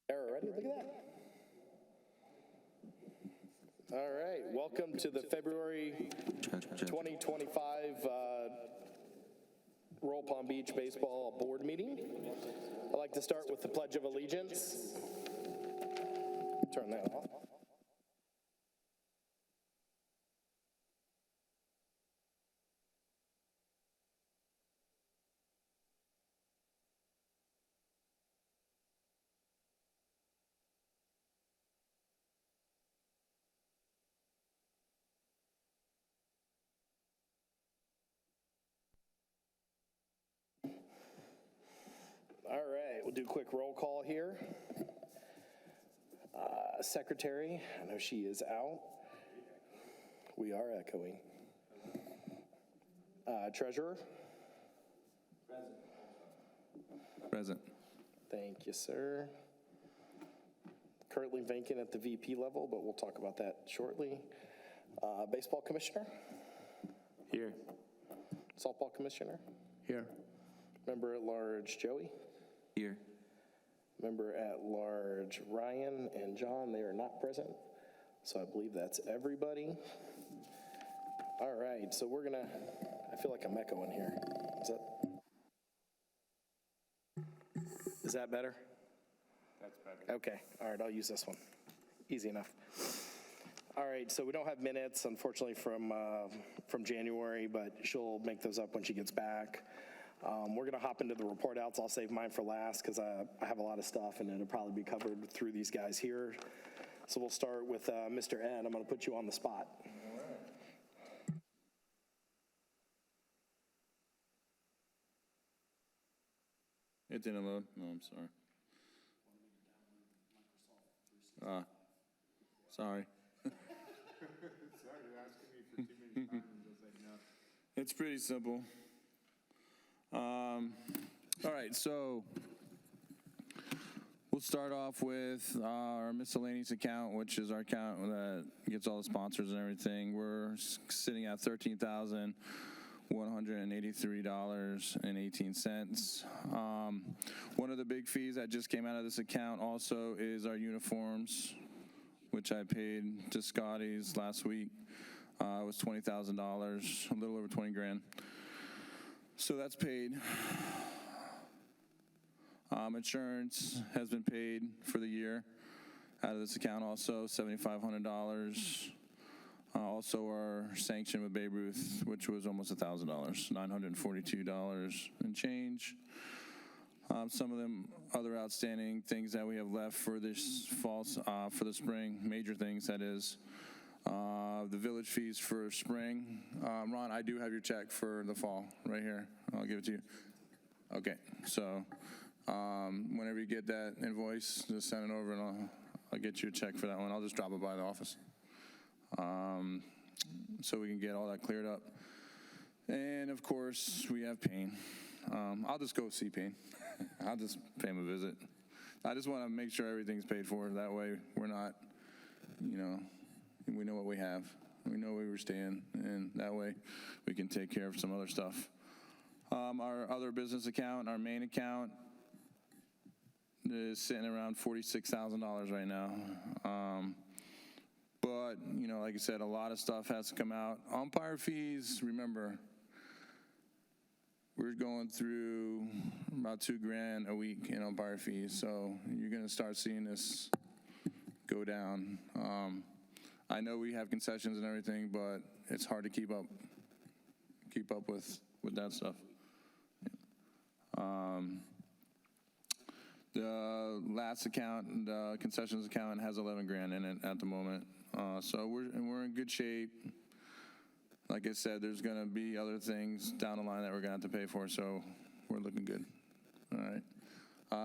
Ready? Look at that. All right, welcome to the February 2025 Royal Palm Beach Baseball Board meeting. I'd like to start with the Pledge of Allegiance. Turn that off. All right, we'll do a quick roll call here. Secretary, I know she is out. We are echoing. Treasurer? Present. Thank you, sir. Currently vacant at the VP level, but we'll talk about that shortly. Baseball Commissioner? Here. Softball Commissioner? Here. Member at Large Joey? Here. Member at Large Ryan and John, they are not present. So I believe that's everybody. All right, so I feel like I'm echoing here. Is that better? That's better. Okay, all right, I'll use this one. Easy enough. All right, so we don't have minutes, unfortunately, from January, but she'll make those up when she gets back. We're going to hop into the report outs. I'll save mine for last because I have a lot of stuff, and it'll probably be covered through these guys here. So we'll start with Mr. Ed. I'm going to put you on the spot. It didn't load. No, I'm sorry. Sorry. Sorry, you're asking me for too many times. I was like, no. It's pretty simple. All right, so we'll start off with our miscellaneous account, which is our account that gets all the sponsors and everything. We're sitting at $13,183.18. One of the big fees that just came out of this account also is our uniforms, which I paid to Scotty's last week. It was $20,000, a little over 20 grand. So that's paid. Insurance has been paid for the year out of this account also, $7,500. Also our sanction with Babe Ruth, which was almost $1,000, $942 and change. Some of them other outstanding things that we have left for this fall, for the spring, major things that is. The village fees for spring. Ron, I do have your check for the fall right here. I'll give it to you. Okay, so whenever you get that invoice, just send it over and I'll get you a check for that one. I'll just drop it by the office so we can get all that cleared up. And of course, we have Payne. I'll just go see Payne. I'll just pay him a visit. I just want to make sure everything's paid for. That way we're not, we know what we have. We know where we're staying, and that way we can take care of some other stuff. Our other business account, our main account, is sitting around $46,000 right now. But, like I said, a lot of stuff has to come out. Umpire fees, remember, we're going through about $2 grand a week in umpire fees, so you're going to start seeing this go down. I know we have concessions and everything, but it's hard to keep up with that stuff. The last account, the concessions account, has 11 grand in it at the moment. So we're in good shape. Like I said, there's going to be other things down the line that we're going to have to pay for, so we're looking good. All right.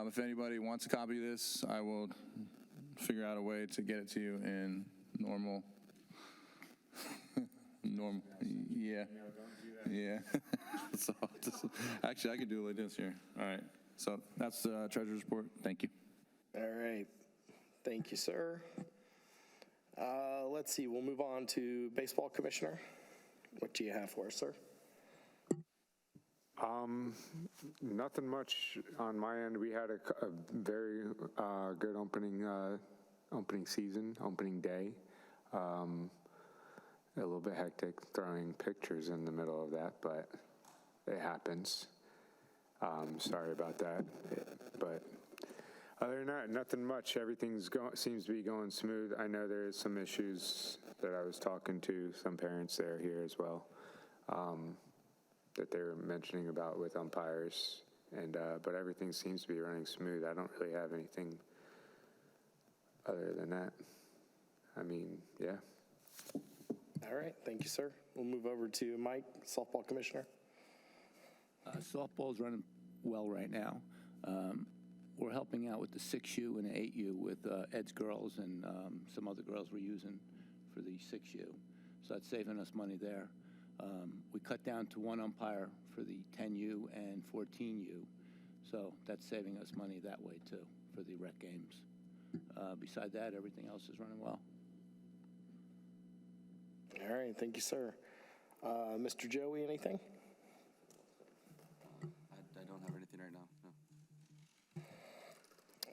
If anybody wants a copy of this, I will figure out a way to get it to you in normal. Yeah. Yeah. So actually, I could do it like this here. All right. So that's the treasurer's report. Thank you. All right. Thank you, sir. Let's see. We'll move on to Baseball Commissioner. What do you have for us, sir? Nothing much on my end. We had a very good opening season, opening day. A little bit hectic throwing pictures in the middle of that, but it happens. Sorry about that. But other than that, nothing much. Everything's seems to be going smooth. I know there's some issues that I was talking to some parents that are here as well, that they're mentioning about with umpires, and but everything seems to be running smooth. I don't really have anything other than that. I mean, yeah. All right, thank you, sir. We'll move over to Mike, softball commissioner. Softball's running well right now. We're helping out with the 6U and 8U with Ed's girls and some other girls we're using for the 6U. So that's saving us money there. We cut down to one umpire for the 10U and 14U. So that's saving us money that way too for the rec games. Beside that, everything else is running well. All right, thank you, sir. Mr. Joey, anything? I don't have anything right now,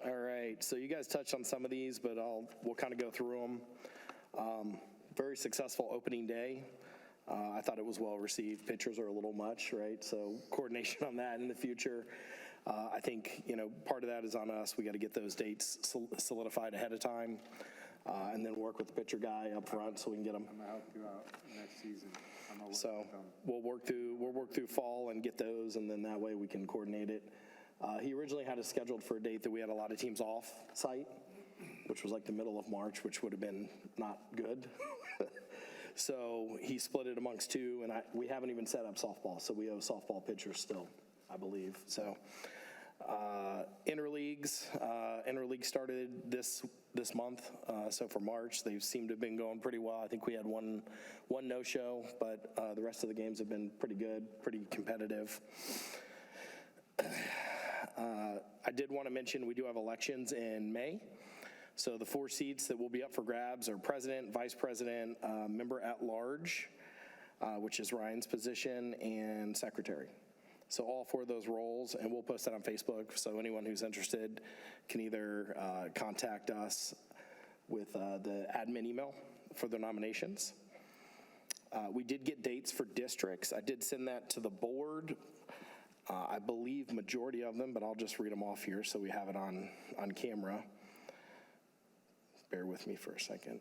no. All right, so you guys touched on some of these, but we'll kind of go through them. Very successful opening day. I thought it was well received. Pitchers are a little much, right? So coordination on that in the future. I think, part of that is on us. We got to get those dates solidified ahead of time, and then work with the pitcher guy up front so we can get them. I'm gonna help you out next season. So we'll work through fall and get those, and then that way we can coordinate it. He originally had it scheduled for a date that we had a lot of teams off site, which was like the middle of March, which would have been not good. So he split it amongst two, and we haven't even set up softball, so we owe softball pitchers still, I believe. So interleague started this month, so for March, they seem to have been going pretty well. I think we had one no-show, but the rest of the games have been pretty good, pretty competitive. I did want to mention we do have elections in May. So the 4 seats that will be up for grabs are president, vice president, member at large, which is Ryan's position, and secretary. So all 4 of those roles, and we'll post that on Facebook, so anyone who's interested can either contact us with the admin email for their nominations. We did get dates for districts. I did send that to the board. I believe majority of them, but I'll just read them off here so we have it on camera. Bear with me for a second.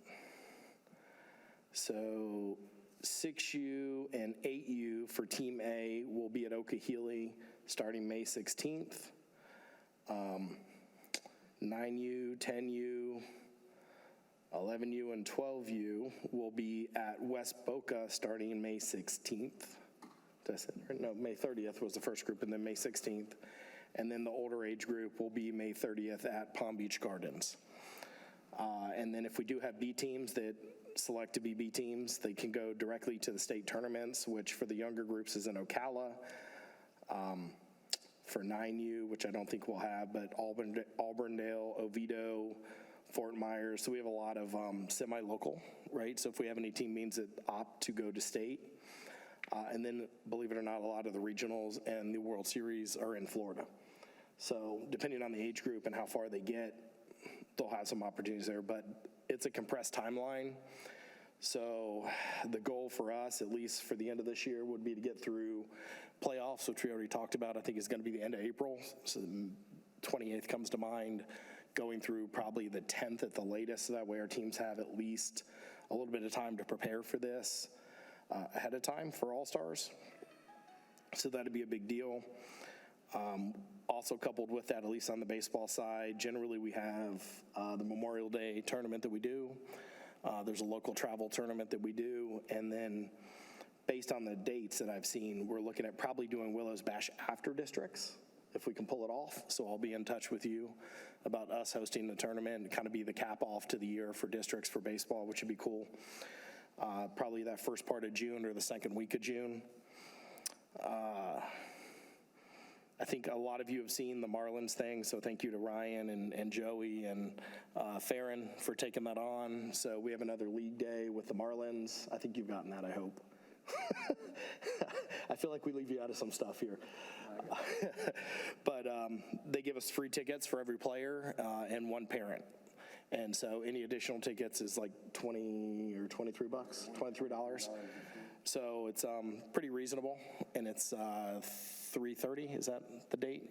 So 6U and 8U for Team A will be at Okehili starting May 16th. 9U, 10U, 11U, and 12U will be at West Boca starting May 16th. No, May 30th was the first group, and then May 16th. And then the older age group will be May 30th at Palm Beach Gardens. And then if we do have B teams that select to be B teams, they can go directly to the state tournaments, which for the younger groups is in Ocala. For 9U, which I don't think we'll have, but Auburndale, Oviedo, Fort Myers. So we have a lot of semi-local, right? So if we have any team means that opt to go to state. And then, believe it or not, a lot of the regionals and the World Series are in Florida. So depending on the age group and how far they get, they'll have some opportunities there, but it's a compressed timeline. So the goal for us, at least for the end of this year, would be to get through playoffs, which we already talked about. I think is going to be the end of April. So the 28th comes to mind, going through probably the 10th at the latest. So that way our teams have at least a little bit of time to prepare for this ahead of time for All-Stars. So that'd be a big deal. Also coupled with that, at least on the baseball side, generally we have the Memorial Day tournament that we do. There's a local travel tournament that we do. And then based on the dates that I've seen, we're looking at probably doing Willows Bash after districts, if we can pull it off. So I'll be in touch with you about us hosting the tournament and kind of be the cap off to the year for districts for baseball, which would be cool. Probably that first part of June or the second week of June. I think a lot of you have seen the Marlins thing, so thank you to Ryan and Joey and Farron for taking that on. So we have another league day with the Marlins. I think you've gotten that, I hope. I feel like we leave you out of some stuff here. But they give us free tickets for every player and one parent. And so any additional tickets is like 20 or 23 bucks, $23. So it's pretty reasonable, and it's 3:30, is that the date?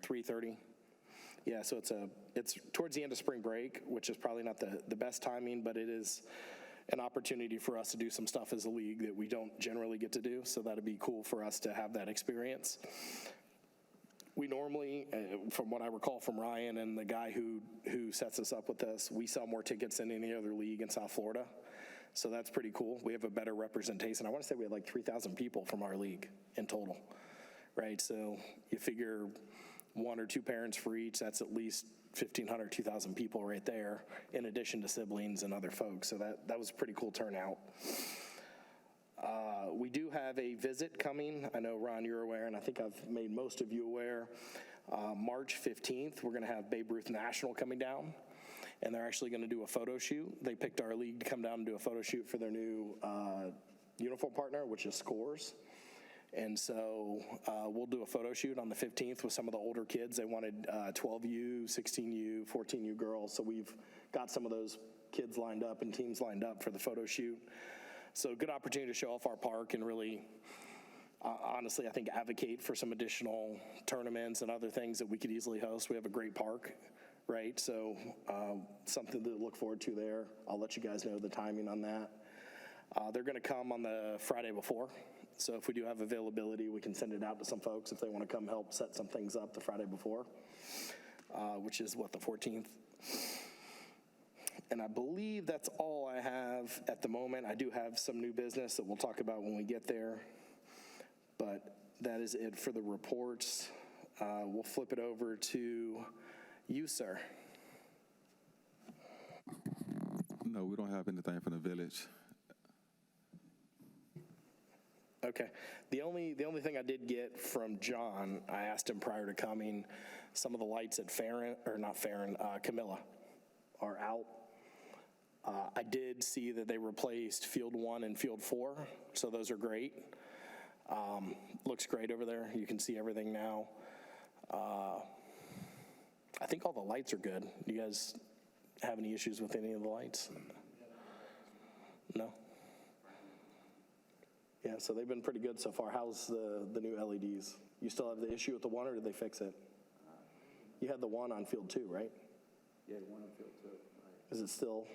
3:30. Yeah, so it's towards the end of spring break, which is probably not the best timing, but it is an opportunity for us to do some stuff as a league that we don't generally get to do, so that'd be cool for us to have that experience. We normally, from what I recall from Ryan and the guy who sets us up with this, we sell more tickets than any other league in South Florida, so that's pretty cool. We have a better representation. I want to say we had like 3,000 people from our league in total, right? So you figure one or two parents for each, that's at least 1,500, 2,000 people right there, in addition to siblings and other folks. So that was a pretty cool turnout. We do have a visit coming. I know, Ron, you're aware, and I think I've made most of you aware. March 15th, we're going to have Babe Ruth National coming down, and they're actually going to do a photo shoot. They picked our league to come down and do a photo shoot for their new uniform partner, which is Scores. And so we'll do a photo shoot on the 15th with some of the older kids. They wanted 12U, 16U, 14U girls. So we've got some of those kids lined up and teams lined up for the photo shoot. So good opportunity to show off our park and really, honestly, I think advocate for some additional tournaments and other things that we could easily host. We have a great park, right? So something to look forward to there. I'll let you guys know the timing on that. They're going to come on the Friday before. So if we do have availability, we can send it out to some folks if they want to come help set some things up the Friday before, which is what, the 14th? And I believe that's all I have at the moment. I do have some new business that we'll talk about when we get there, but that is it for the reports. We'll flip it over to you, sir. No, we don't have anything from the village. Okay. The only thing I did get from John, I asked him prior to coming, some of the lights at Camilla are out. I did see that they replaced Field 1 and Field 4, so those are great. Looks great over there. You can see everything now. I think all the lights are good. Do you guys have any issues with any of the lights? No? Yeah, so they've been pretty good so far. How's the new LEDs? You still have the issue with the one, or did they fix it? You had the one on Field 2, right? Yeah, one on Field 2. Is it still?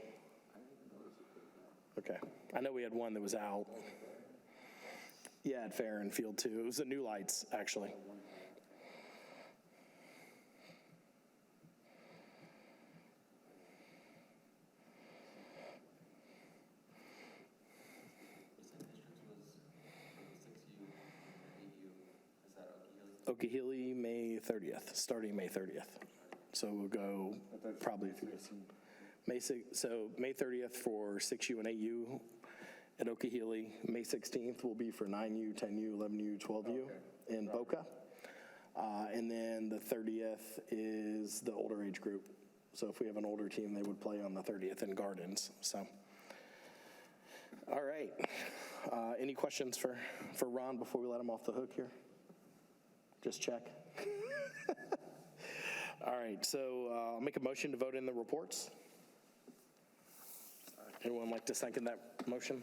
Okay. I know we had one that was out. Yeah, at Fair and Field 2. It was the new lights, actually. Okehili, May 30th, starting May 30th. So we'll go probably through this. May 30th for 6U and 8U at Okehili. May 16th will be for 9U, 10U, 11U, 12U in Boca. And then the 30th is the older age group. So if we have an older team, they would play on the 30th in Gardens. So, all right. Any questions for Ron before we let him off the hook here? Just check. All right, so I'll make a motion to vote in the reports. Anyone like to second that motion?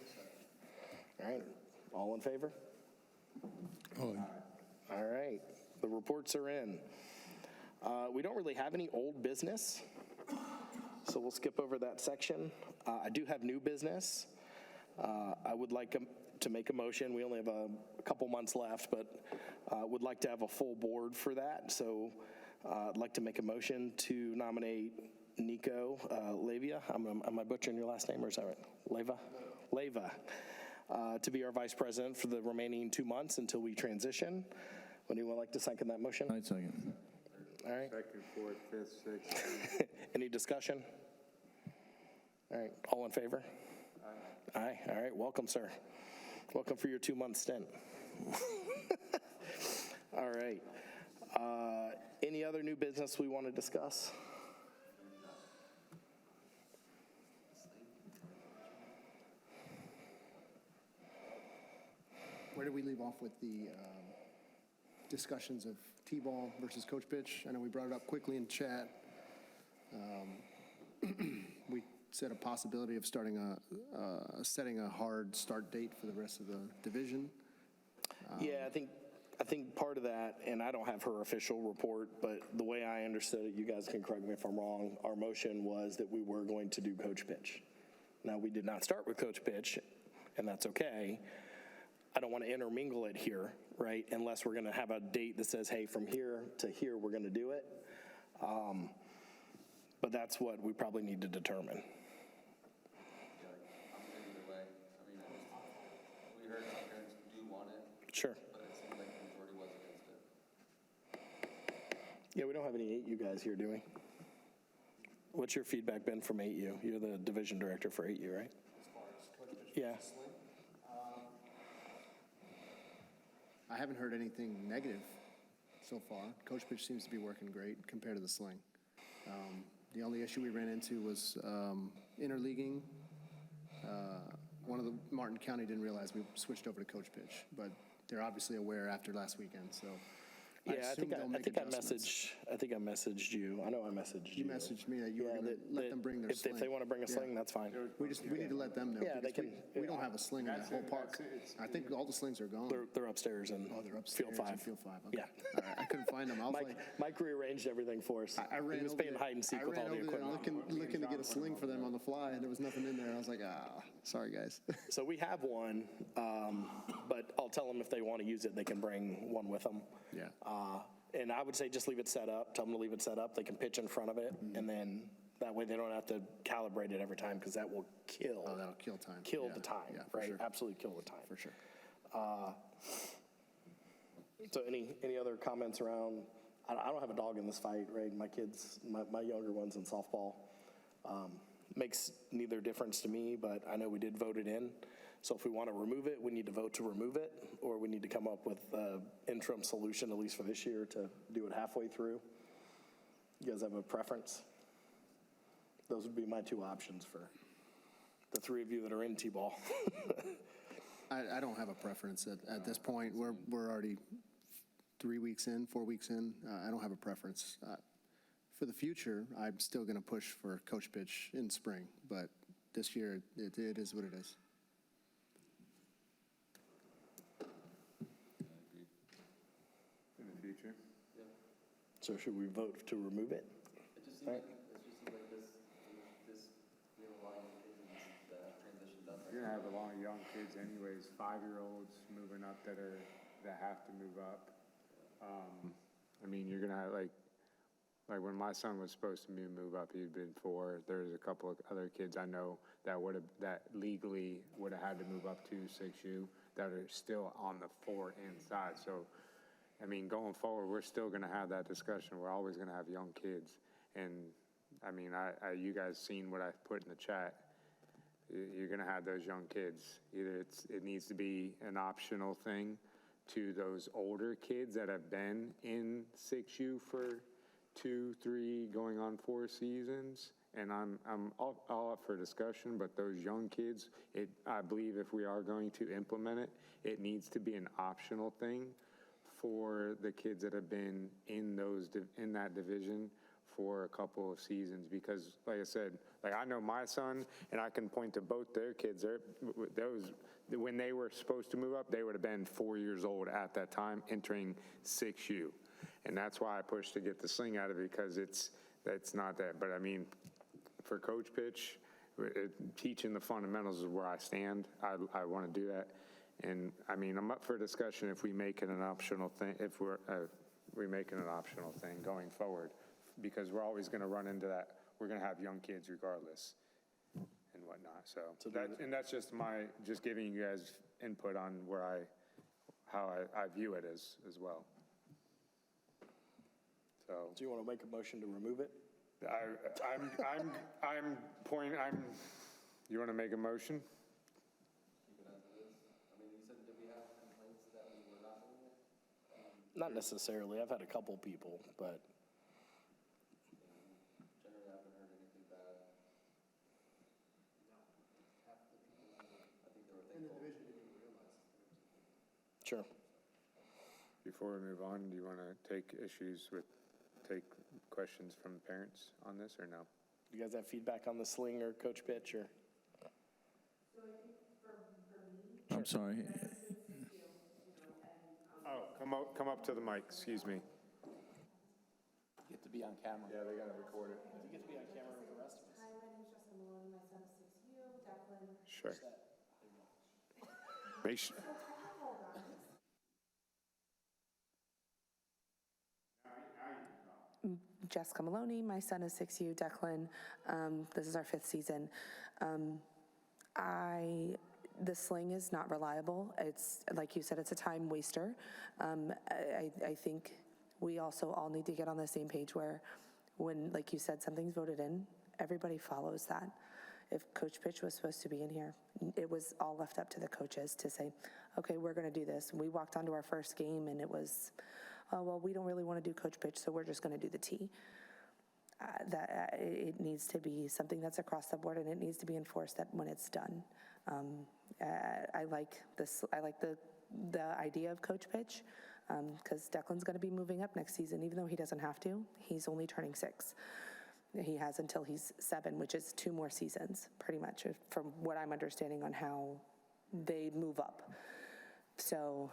All right, all in favor? All right, the reports are in. We don't really have any old business, so we'll skip over that section. I do have new business. I would like to make a motion. We only have a couple months left, but would like to have a full board for that. So I'd like to make a motion to nominate Nico Lavia. Am I butchering your last name, or is that right? Leva. To be our vice president for the remaining 2 months until we transition. Would anyone like to second that motion? I'd second. All right. Second, fourth, fifth, sixth. Any discussion? All right, all in favor? Aye. All right, welcome, sir. Welcome for your 2-month stint. All right. Any other new business we want to discuss? Where did we leave off with the discussions of T-ball versus coach pitch? I know we brought it up quickly in chat. We said a possibility of setting a hard start date for the rest of the division. Yeah, I think part of that, and I don't have her official report, but the way I understood it, you guys can correct me if I'm wrong, our motion was that we were going to do coach pitch. Now, we did not start with coach pitch, and that's okay. I don't want to intermingle it here, right, unless we're going to have a date that says, hey, from here to here, we're going to do it. But that's what we probably need to determine. Yeah, I'm good either way. I mean, we heard some parents do want it, Sure. but it seemed like the majority was against it. Yeah, we don't have any 8U guys here, do we? What's your feedback been from 8U? You're the division director for 8U, right? As far as coach pitch Yeah. versus sling, I haven't heard anything negative so far. Coach pitch seems to be working great compared to the sling. The only issue we ran into was interleaguing. One of the Martin County didn't realize we switched over to coach pitch, but they're obviously aware after last weekend, so. Yeah, I assume think they'll make adjustments. I think I messaged you. I know I messaged you. You messaged me that you were Yeah, gonna let them bring their if sling. they want to bring a Yeah. sling, that's fine. We need to let them know. Yeah, they because can- We don't have a sling in that whole park. I think all the slings are gone. They're upstairs in Oh, they're upstairs Field in 5. Field 5, okay. Yeah. All right, I couldn't find them. I was like, Mike rearranged everything for us. I ran He was over playing there- hide and seek I with ran all the over there equipment. looking to get a sling for them on the fly, and there was nothing in there. I was like, sorry, guys. So we have one, but I'll tell them if they want to use it, they can bring one with them. Yeah. And I would say just leave it set up. Tell them to leave it set up. They can pitch in front of it, and then that way they don't have to calibrate it every time because that will kill. Oh, that'll kill time. Kill Yeah, the time, yeah, for right? sure. Absolutely kill the time. For sure. So any other comments around, I don't have a dog in this fight, right? My kids, my younger one's in softball. Makes neither difference to me, but I know we did vote it in. So if we want to remove it, we need to vote to remove it, or we need to come up with an interim solution, at least for this year, to do it halfway through. You guys have a preference? Those would be my two options for the three of you that are in T-ball. I don't have a preference at this point. We're already 4 weeks in. I don't have a preference. For the future, I'm still going to push for coach pitch in spring, but this year it is what it is. In the future. So should we vote to remove it? It just seemed like, we have a lot of kids in this transition done right You're now. gonna have a lot of young kids anyways, 5-year-olds moving up that have to move up. I mean, you're gonna have like when my son was supposed to move up, he'd been 4. There's a couple of other kids I know that legally would have had to move up to 6U that are still on the 4 inside. So, I mean, going forward, we're still gonna have that discussion. We're always gonna have young kids. And I mean, you guys seen what I put in the chat. You're gonna have those young kids. Either it needs to be an optional thing to those older kids that have been in 6U for 2, 3, going on 4 seasons. And I'm all up for discussion, but those young kids, I believe if we are going to implement it, it needs to be an optional thing for the kids that have been in that division for a couple of seasons. Because like I said, like I know my son, and I can point to both their kids. When they were supposed to move up, they would have been 4 years old at that time, entering 6U. And that's why I pushed to get the sling out of it, because that's not that. But I mean, for coach pitch, teaching the fundamentals is where I stand. I want to do that. And I mean, I'm up for discussion if we make it an optional thing, if we make it an optional thing going forward, because we're always going to run into that. We're going to have young kids regardless and whatnot. So that's just just giving you guys input on how I view it as well. So Do you want to make a motion to remove it? you want to make a motion? Not necessarily. I've had a couple people, but Generally, I haven't heard anything bad. I think they were thankful. Sure. Before we move on, do you want to take questions from parents on this or no? You guys have feedback on the sling or coach pitch or? I'm sorry. Oh, come up to the mic, excuse me. Get to be on camera. Yeah, they got to record it. You get to be on camera with the rest of us. Hi, my name's Jessica Maloney. My son is 6U, Declan. Sure. Make sure. Jessica Maloney. My son is 6U, Declan. This is our 5th season. The sling is not reliable. It's, like you said, it's a time waster. I think we also all need to get on the same page where when, like you said, something's voted in, everybody follows that. If Coach Pitch was supposed to be in here, it was all left up to the coaches to say, okay, we're going to do this. We walked onto our first game and it was, oh, well, we don't really want to do Coach Pitch, so we're just going to do the T. It needs to be something that's across the board, and it needs to be enforced that when it's done. I like this. I like the idea of Coach Pitch because Declan's going to be moving up next season, even though he doesn't have to. He's only turning 6. He has until he's 7, which is 2 more seasons, pretty much, from what I'm understanding on how they move up. So,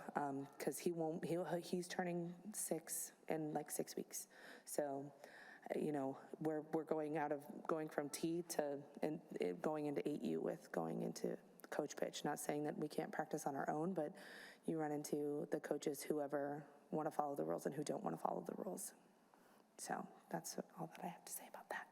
because he's turning 6 in like 6 weeks. So, you know, we're going from T to going into 8U with going into Coach Pitch. Not saying that we can't practice on our own, but you run into the coaches whoever want to follow the rules and who don't want to follow the rules. So that's all that I have to say about that.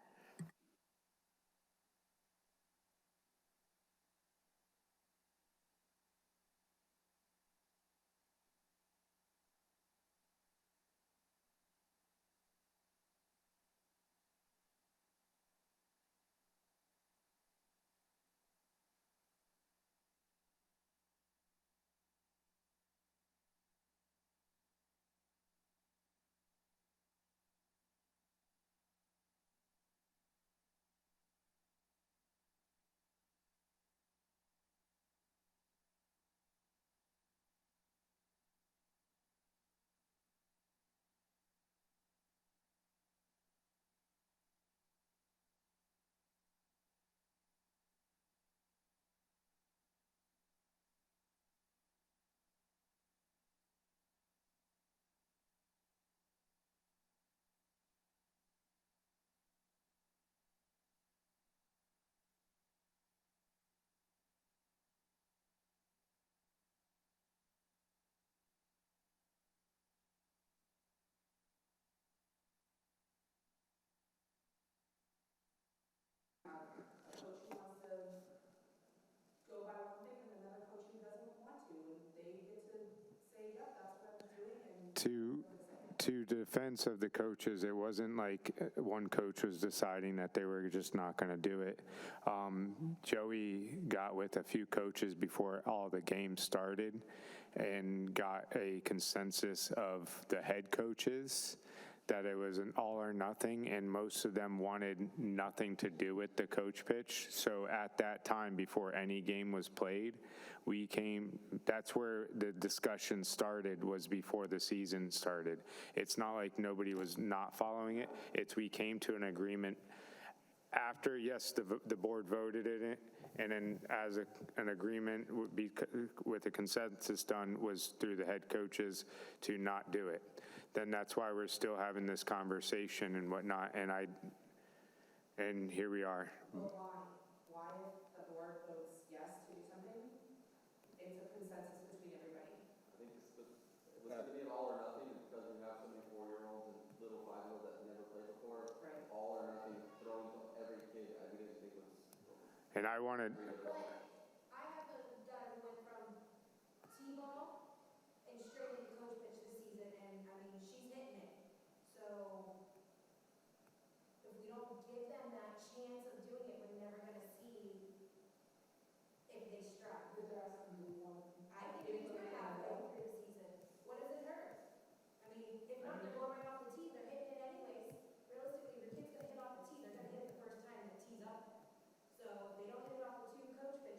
To defense of the coaches, it wasn't like one coach was deciding that they were just not going to do it. Joey got with a few coaches before all the games started and got a consensus of the head coaches that it was an all or nothing, and most of them wanted nothing to do with the Coach Pitch. So at that time, before any game was played, that's where the discussion started, was before the season started. It's not like nobody was not following it. We came to an agreement after, yes, the board voted in it, and then as an agreement would be with a consensus done was through the head coaches to not do it. Then that's why we're still having this conversation and whatnot, and here we are. Well, why if the board votes yes to do something, it's a consensus between everybody. I think it's going to be an all or nothing because we have so many 4-year-olds and little 5-year-olds that never played before. Right. All or nothing, throwing to every kid. I didn't think was. And I wanted, I have done went from T-ball and straight into Coach Pitch this season, and I mean, she's hitting it. So if we don't give them that chance of doing it, we're never going to see if they strike. I think we could have them through the season. What does it hurt? I mean, if not, they're going right off the tee. They're hitting it anyways. Realistically, the kid's going to hit off the tee. They're going to hit it the first time the tee's up. So if they don't hit it off the Coach Pitch,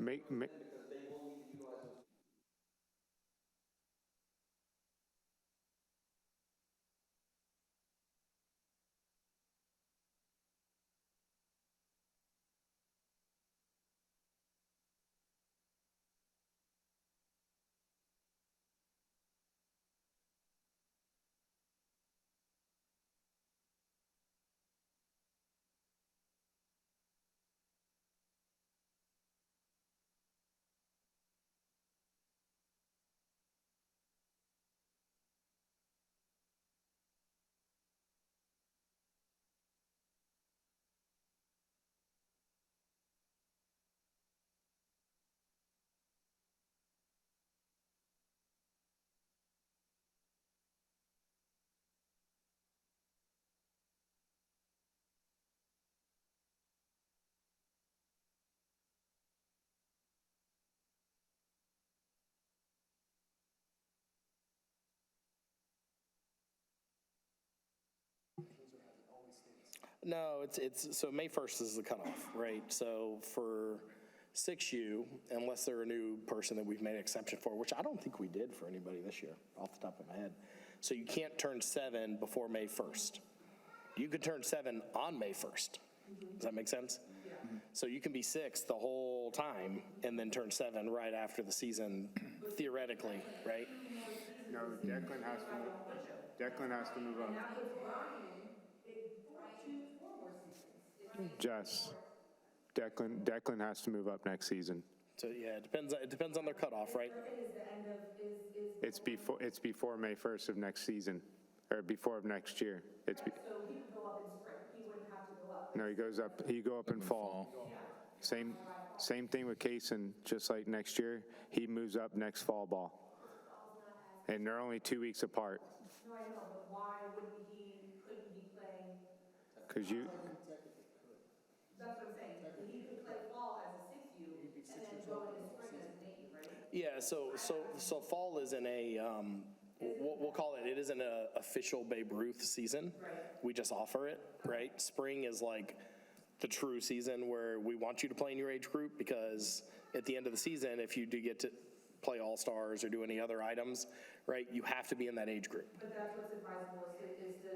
make, No, so May 1st is the cutoff, right? So for 6U, unless they're a new person that we've made an exception for, which I don't think we did for anybody this year, off the top of my head. So you can't turn 7 before May 1st. You could turn 7 on May 1st. Does that make sense? So you can be 6 the whole time and then turn 7 right after the season, theoretically, right? no, Declan has to move up. Jess, Declan has to move up next season. So yeah, it depends on their cutoff, right? It's before May 1st of next season, or before of next year. So he could go up in spring, he wouldn't have to go up. No, he'd go up in fall. Same thing with Kaysen, just like next year, he moves up next fall ball. And they're only 2 weeks apart. No, I know, but why couldn't he play? Because you, That's what I'm saying. He could play fall as a 6U and then go into spring as an 8U, right? Yeah, so fall isn't a, we'll call it isn't an official Babe Ruth season. Right. We just offer it, right? Spring is like the true season where we want you to play in your age group, because at the end of the season, if you do get to play All-Stars or do any other items, right, you have to be in that age group. But that's what's advisable is to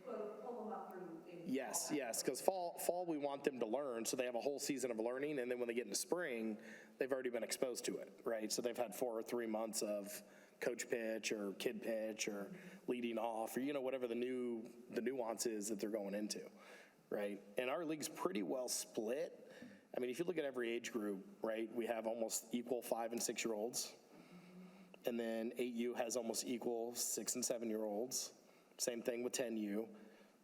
pull them up through. Yes, because fall we want them to learn, so they have a whole season of learning, and then when they get into spring, they've already been exposed to it, right? So they've had 4 or 3 months of coach pitch or kid pitch or leading off, or whatever the nuance is that they're going into, right? And our league's pretty well split. I mean, if you look at every age group, right, we have almost equal 5 and 6 year olds, and then 8U has almost equal 6 and 7 year olds. Same thing with 10U.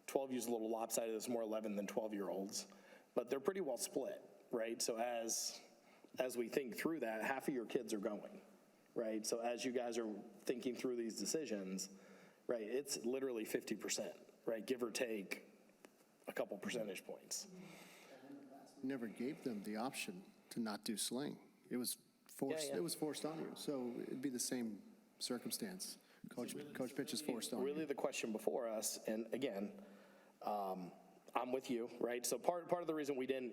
12U is a little lopsided, it's more 11 than 12-year-olds, but they're pretty well split, right? So as we think through that, half of your kids are going, right? So as you guys are thinking through these decisions, right, it's literally 50%, right? Give or take a couple percentage points. We never gave them the option to not do sling. It was forced. Yeah. It was forced on you. So it'd be the same circumstance. Coach Pitch is forced on you. Really the question before us, and again, I'm with you, right? So part of the reason we didn't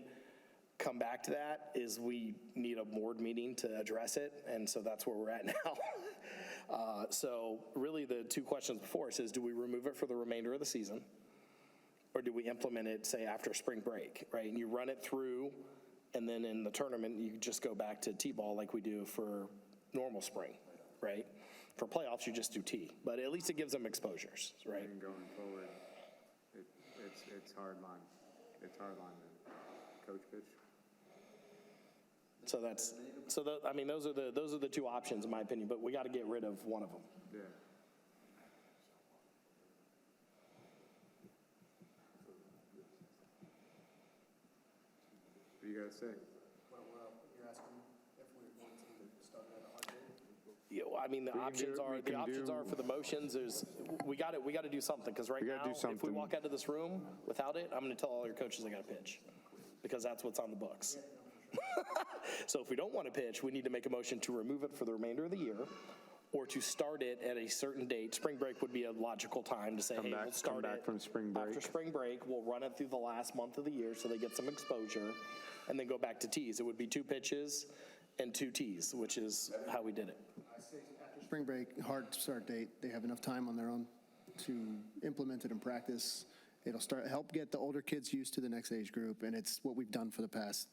come back to that is we need a board meeting to address it, and so that's where we're at now. So really the 2 questions before us is, do we remove it for the remainder of the season? Or do we implement it, say, after spring break, right? And you run it through, and then in the tournament, you just go back to T-ball like we do for normal spring, right? For playoffs, you just do T, but at least it gives them exposures, right? and going forward, it's hard line. It's hard line, coach pitch. So those are the 2 options in my opinion, but we got to get rid of one of them. Yeah. What do you gotta say? You're asking if we're going to start at 100? Yeah, well, I mean, the options are for the motions is, we got to do something, because right We gotta now, do if we something. walk out of this room without it, I'm going to tell all your coaches they got to pitch, because that's what's on the books. So if we don't want to pitch, we need to make a motion to remove it for the remainder of the year, or to start it at a certain date. Spring break would be a logical time to say, hey, we'll start come back it from spring break. after spring break. We'll run it through the last month of the year so they get some exposure, and then go back to tees. It would be 2 pitches, and 2 tees, which is how we did it. After spring break, hard start date, they have enough time on their own to implement it and practice. It'll help get the older kids used to the next age group, and it's what we've done for the past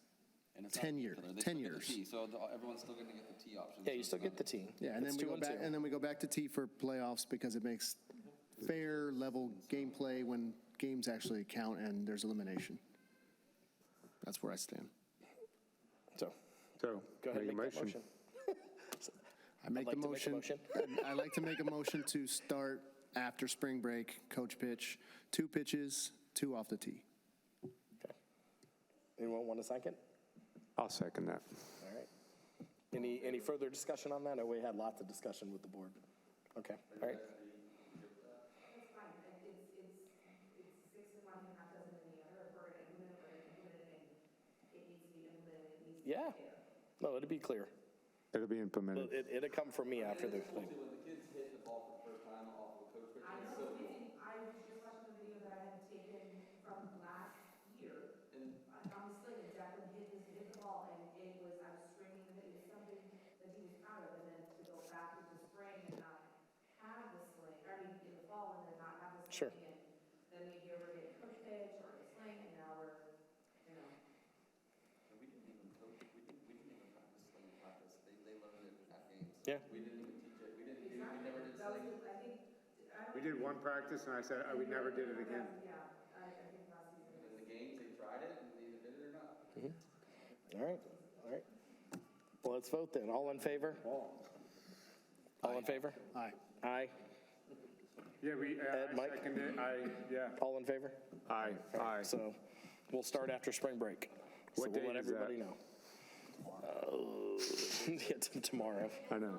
And it's not 10 years, particular. They 10 still get the years. T, so everyone's still going to get the T option. Yeah, so you it's still not- get the tee. Yeah, and then It's we 2 go and back, 2. and then we go back to T for playoffs because it makes fair, level gameplay when games actually count and there's elimination. That's where I stand. So, So, go ahead and make that motion. I make like the to make a motion. I like to make a motion to start after spring break, coach pitch, 2 pitches, 2 off the tee. Okay. Anyone want a second? I'll second that. All right. Any further discussion on that? I know we had lots of discussion with the board. Okay, all right. That's fine, it's 6 in one and half dozen in the other. If we're gonna implement it, we're gonna implement it, and it needs to be implemented, it needs to be Yeah. clear. No, it'll be clear. It'll be implemented. It'll come from me after the thing. When the kids hit the ball for the first time off of a coach pitch, I it's know, so it's cool. amazing. I was just watching the video that I had taken from last year And on the sling, and Declan hit the ball, and it was, I was screaming that it was something that he was proud of, and then to go back with the spring and not have the sling, I mean, in the fall, and then not have the Sure. sling, and then we hear we're getting coach pitch or a sling, and now we're, you know. we didn't even coach, we didn't even practice sling practice. They learned it at games. Yeah. We didn't even teach it. We never did That was, sling. I think, I don't. We did one practice, and I said, we never did it again. Yeah, I think last season. In the games, they tried it and they either did it or not. All right, all right. Well, let's vote then. All in favor? All in favor? Aye. Aye. Yeah, Ed, Mike? second it. Yeah. All in favor? Aye, aye. So we'll start after spring break. So What we'll date let is that? everybody know. Yeah, tomorrow. I know.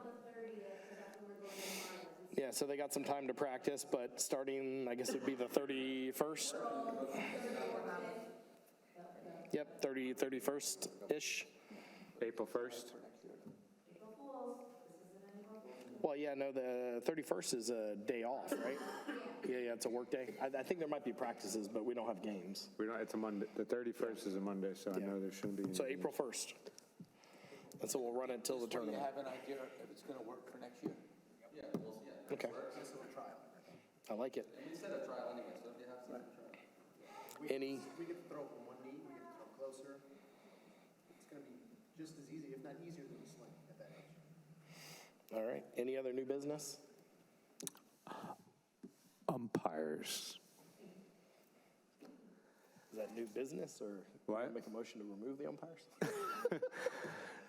Yeah, so they got some time to practice, but starting, I guess it'd be the 31st? Yep, 31st-ish. April 1st? Well, yeah, no, the 31st is a day off, right? Yeah, it's a work day. I think there might be practices, but we don't have games. We don't, it's a Monday. The 31st is a Monday, so I Yeah. know there shouldn't be any. So April 1st. And so we'll run it till the Do you tournament. have an idea if it's going to work for next year? Yeah, we'll see. Yeah. Okay. I like it. And we said a trial anyway, so if you have something, try. Any, We get to throw from one knee, we get to throw closer. It's going to be just as easy, if not easier than the sling at that age. all right, any other new business? Umpires. Is that new business, or you What? wanna make a motion to remove the umpires?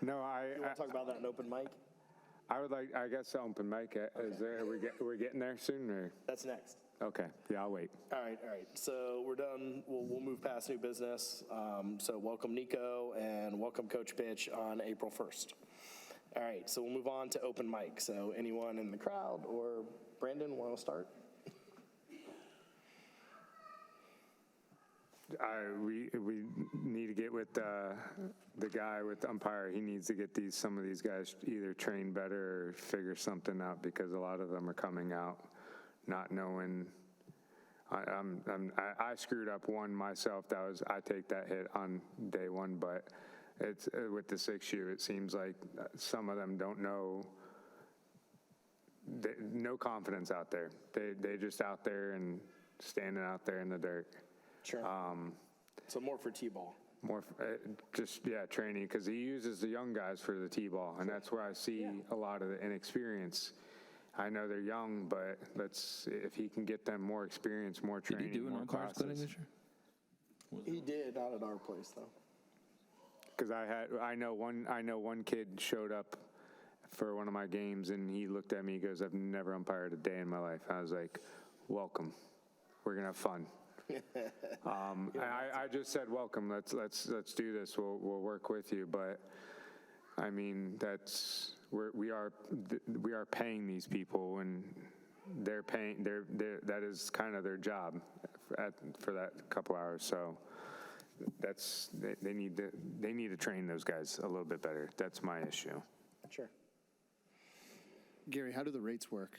No, You want to talk about that in open mic? I would like, I guess, open mic. Is there, we're getting there soon, or? That's next. Okay, yeah, I'll wait. All right. So we're done. We'll move past new business. So welcome Nico and welcome Coach Pitch on April 1st. All right, so we'll move on to open mic. So anyone in the crowd or Brandon want to start? We need to get with the guy with the umpire. He needs to get some of these guys either trained better or figure something out, because a lot of them are coming out not knowing. I screwed up one myself. I take that hit on day one, but it's with the 6U. It seems like some of them don't know. No confidence out there. They just out there and standing out there in the dirt. Sure. So more for T-ball. More, training, because he uses the young guys for the T-ball, and that's where I see a lot of the inexperience. I know they're young, but if he can get them more experience, more Did training, he do an more umpire splitting classes. this year? He did, not at our place though. Because I know one kid showed up for one of my games, and he looked at me. He goes, "I've never umpired a day in my life." I was like, "Welcome. We're gonna have fun." I just said, "Welcome. Let's do this. We'll work with you." But I mean, we are paying these people, and they're paying. That is kind of their job for that couple hours. So they need to train those guys a little bit better. That's my issue. Sure. Gary, how do the rates work?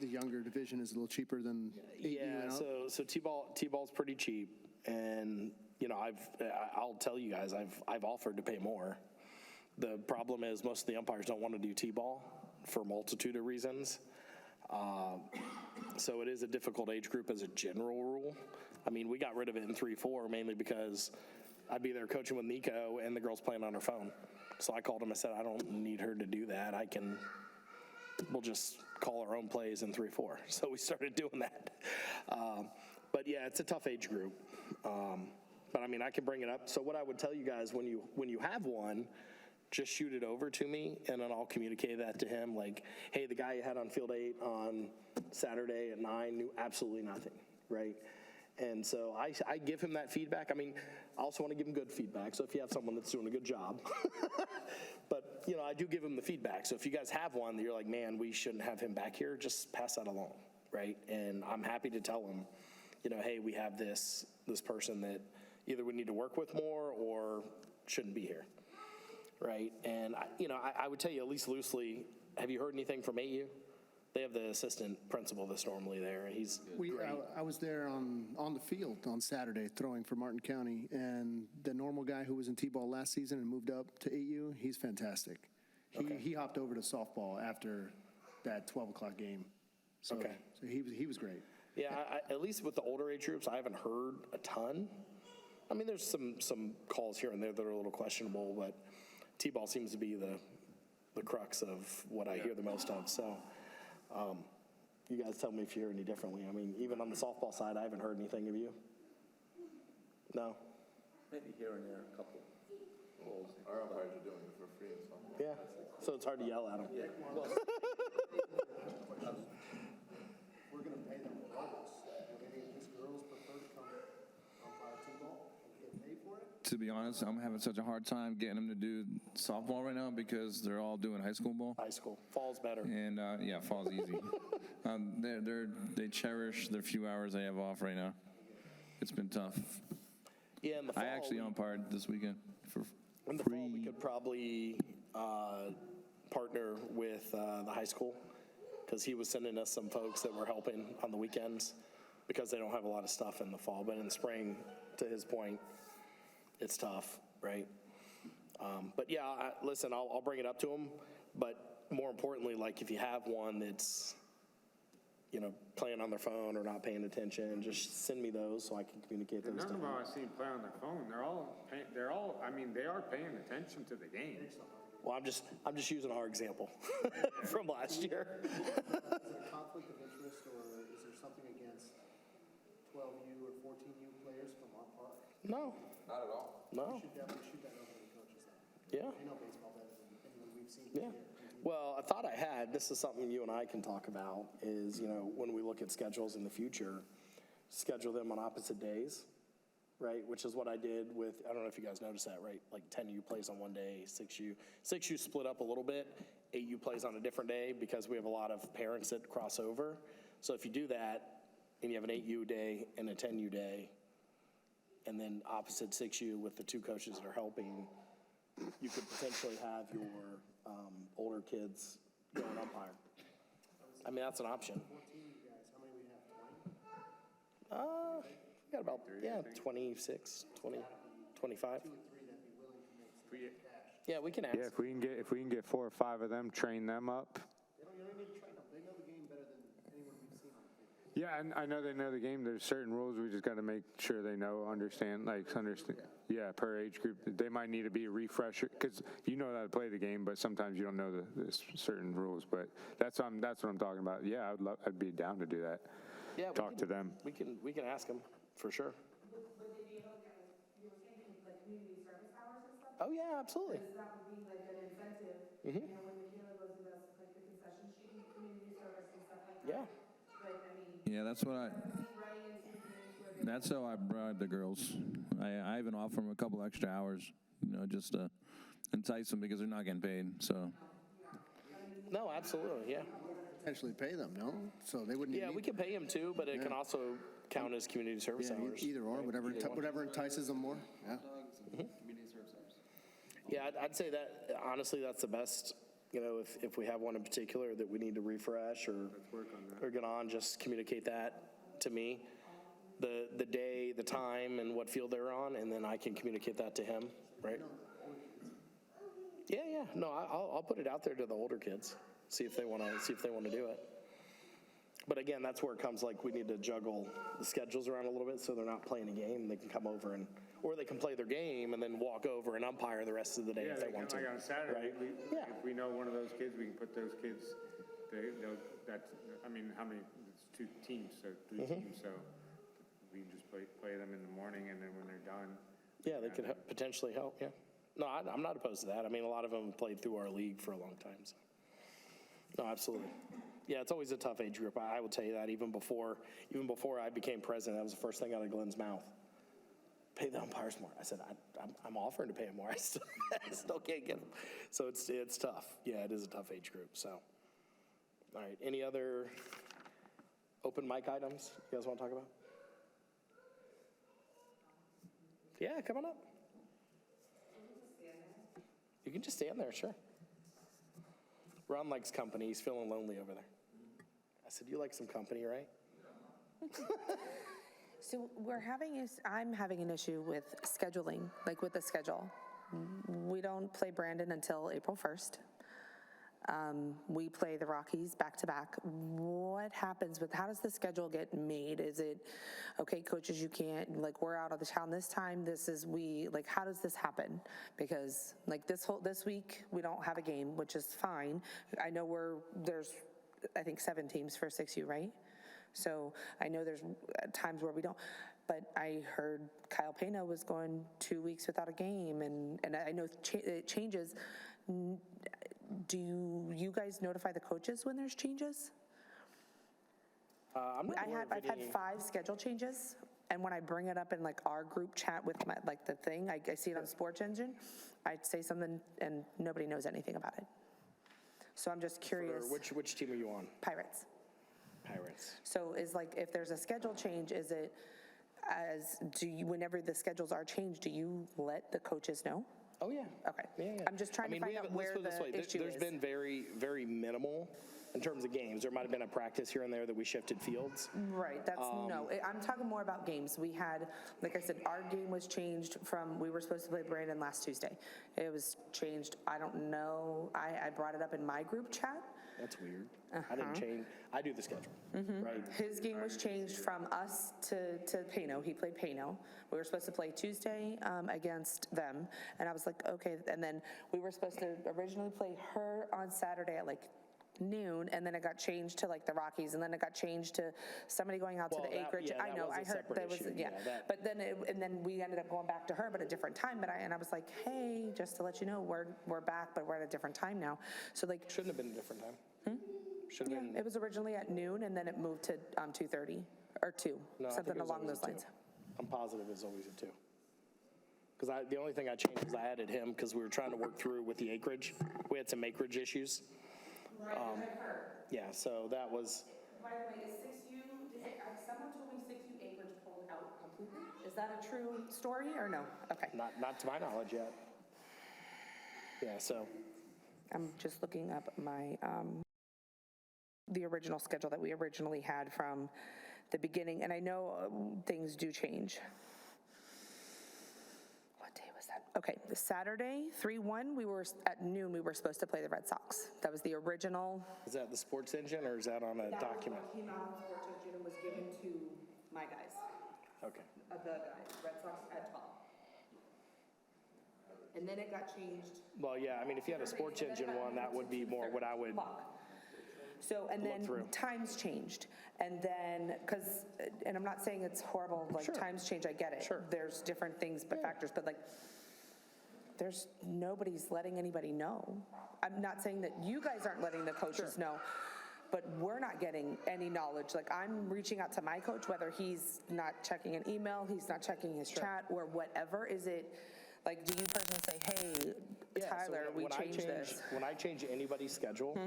The younger division is a little cheaper than 8U Yeah, and out? so T-ball's pretty cheap, and I'll tell you guys, I've offered to pay more, The problem is most of the umpires don't want to do T-ball for a multitude of reasons. So it is a difficult age group as a general rule. I mean, we got rid of it in 3-4 mainly because I'd be there coaching with Nico and the girl's playing on her phone. So I called him and said, I don't need her to do that. We'll just call our own plays in 3-4. So we started doing that. But yeah, it's a tough age group. But I mean, I can bring it up. So what I would tell you guys, when you have one, just shoot it over to me, and then I'll communicate that to him. Like, hey, the guy you had on field 8 on Saturday at 9 knew absolutely nothing, right? And so I give him that feedback. I mean, I also want to give him good feedback. So if you have someone that's doing a good job, but you know, I do give him the feedback. So if you guys have one that you're like, man, we shouldn't have him back here, just pass that along, right? And I'm happy to tell him, you know, hey, we have this person that either we need to work with more or shouldn't be here, right? And I would tell you, at least loosely, have you heard anything from AU? They have the assistant principal that's normally there. He's great. I was there on the field on Saturday throwing for Martin County, and the normal guy who was in T-ball last season and moved up to AU, he's fantastic. He hopped over to softball after that 12 o'clock game. So he was great. Yeah, at least with the older age groups, I haven't heard a ton. I mean, there's some calls here and there that are a little questionable, but T-ball seems to be the crux of what I hear the most of. So you guys tell me if you hear any differently. I mean, even on the softball side, I haven't heard anything of you. No? Maybe here and there, a couple. Our umpires are doing it for free and stuff. Yeah. So it's hard to yell at them. We're going to pay them regardless. Do any of these girls prefer to come umpire T-ball and get paid for it? To be honest, I'm having such a hard time getting them to do softball right now because they're all doing high school ball. High school. Fall's better. And yeah, fall's easy. They cherish their few hours they have off right now. It's been tough. Yeah, in the fall. I actually umpired this weekend for In the free. fall, we could probably partner with the high school because he was sending us some folks that were helping on the weekends because they don't have a lot of stuff in the fall. But in the spring, to his point, it's tough, right? But yeah, listen, I'll bring it up to him. But more importantly, like if you have one that's, you know, playing on their phone or not paying attention, just send me those so I can communicate those to None of him. them I've seen play on their phone. They are paying attention to the game. Well, I'm just using our example from last year. Is it a conflict of interest, or is there something against 12U or 14U players from our park? No, Not at all. no, We should definitely shoot that over to the coaches then. yeah. They know baseball better than anyone we've seen Yeah. here. Well, I thought I had, this is something you and I can talk about, is, you know, when we look at schedules in the future, schedule them on opposite days, right? Which is what I did with, I don't know if you guys noticed that, right? Like 10U plays on one day, 6U split up a little bit, 8U plays on a different day because we have a lot of parents that cross over. So if you do that, and you have an 8U day and a 10U day, and then opposite 6U with the two coaches that are helping, you could potentially have your older kids go and umpire. I mean, that's an option. 14 you guys, how many we have, 20? We got about, 26, 20, 25. 2 or 3 that'd be willing to make some cash. Yeah, we can ask. Yeah, if we can get 4 or 5 of them, train them up. You don't need to train them. They know the game better than anyone we've seen on the field. Yeah, and I know they know the game. There's certain rules we just got to make sure they know, understand. Yeah, per age group. They might need to be a refresher because you know how to play the game, but sometimes you don't know the certain rules. But that's what I'm talking about. Yeah, I'd be down to do that. Yeah, Talk to them. We can ask them for sure. Would they be able to, you were saying, like, community service hours and stuff? Oh, yeah, absolutely. Because that would be like an incentive, you know, when Michaela goes with us, like the concession, she can community service and stuff like that. Yeah. But, I mean, Yeah, that's what that's how I bribe the girls. I even offer them a couple extra hours, you know, just to entice them because they're not getting paid. So No, absolutely, yeah. Potentially pay them, no? So they wouldn't Yeah, even we can pay them too, but it can also count as community service Yeah, hours. either or, whatever entices them more, yeah. Community service hours. Yeah, I'd say that, honestly, that's the best, you know, if we have one in particular that we need to refresh or get on, just communicate that to me. The day, the time, and what field they're on, and then I can communicate that to him, right? Yeah, no, I'll put it out there to the older kids, see if they want to do it. But again, that's where it comes, like, we need to juggle the schedules around a little bit so they're not playing a game. They can come over or they can play their game and then walk over and umpire the rest of the day if they want to. Like on Saturday, Yeah. if we know one of those kids, we can put those kids, that's, I mean, how many, it's 2 teams, so 3 teams, so we can just play them in the morning, and then when they're done. Yeah, they could potentially help, yeah. No, I'm not opposed to that. I mean, a lot of them played through our league for a long time, so. No, absolutely. Yeah, it's always a tough age group. I will tell you that even before I became president, that was the first thing out of Glenn's mouth. Pay the umpires more. I said, I'm offering to pay them more. I still can't get them. So it's tough. Yeah, it is a tough age group, so. All right, any other open mic items you guys want to talk about? Yeah, come on up. You can just stand there, sure. Ron likes company. He's feeling lonely over there. I said, you like some company, right? So I'm having an issue with scheduling, like with the schedule. We don't play Brandon until April 1st. We play the Rockies back to back. What happens how does the schedule get made? Is it, okay, coaches, you can't, like, we're out of the town this time, how does this happen? Because like this week, we don't have a game, which is fine. I know there's, I think 7 teams for 6U, right? So I know there's times where we don't, but I heard Kyle Pena was going 2 weeks without a game, and I know it changes. Do you guys notify the coaches when there's changes? I'm not aware of I've had 5 schedule changes, and when I bring it up in like our group chat with the thing, I see it on Sports Engine, I say something and nobody knows anything about it. So I'm just curious. Which team are you on? Pirates. Pirates. So if there's a schedule change, is it whenever the schedules are changed, do you let the coaches know? Oh, yeah. Okay. Yeah. I'm just trying to find out where the issue There's is. been very, very minimal in terms of games. There might have been a practice here and there that we shifted fields. Right, I'm talking more about games. We had, like I said, our game was changed we were supposed to play Brandon last Tuesday. It was changed, I don't know, I brought it up in my group chat. That's weird. I didn't change. I do the schedule, right? His game was changed from us to Pano. He played Pano. We were supposed to play Tuesday against them. And I was like, okay. And then we were supposed to originally play her on Saturday at like noon, and then it got changed to like the Rockies, and then it got changed to somebody going out to the acreage. I know, I heard that was, but then then we ended up going back to her, but a different time. And I was like, hey, just to let you know, we're back, but we're at a different time now. So like, Shouldn't have been a different time. Should have been. it was originally at noon, and then it moved to 2:30 or 2, No, I think something it was along always those a 2. lines. I'm positive it's always a 2. Because the only thing I changed was I added him because we were trying to work through with the acreage. We had some acreage issues. Right, I've heard. Yeah, so that was, By the way, is 6U, someone told me 6U acreage pulled out completely. Is that a true story or no? Okay. not to my knowledge yet. Yeah, so, I'm just looking up my, the original schedule that we originally had from the beginning, and I know things do change. What day was that? Okay, the Saturday, 3/1, at noon, we were supposed to play the Red Sox. That was the original. is that the Sports Engine or is that on a document? That came out on Sports Engine and was given to my guys, Okay. the guys, Red Sox at 12. And then it got changed. Well, yeah, I mean, if you had a Sports Engine one, that would be more what I would, So, and then through. times changed, and then, and I'm not saying it's horrible, like, Sure. times change, I get it. Sure. There's different things, but factors, but like, nobody's letting anybody know. I'm not saying that you guys aren't letting the coaches know, but we're not getting any knowledge. Like, I'm reaching out to my coach, whether he's not checking an email, he's not checking his chat, or whatever. Is it, like, do you personally say, hey, yeah, so Tyler, we changed this? When I change anybody's schedule,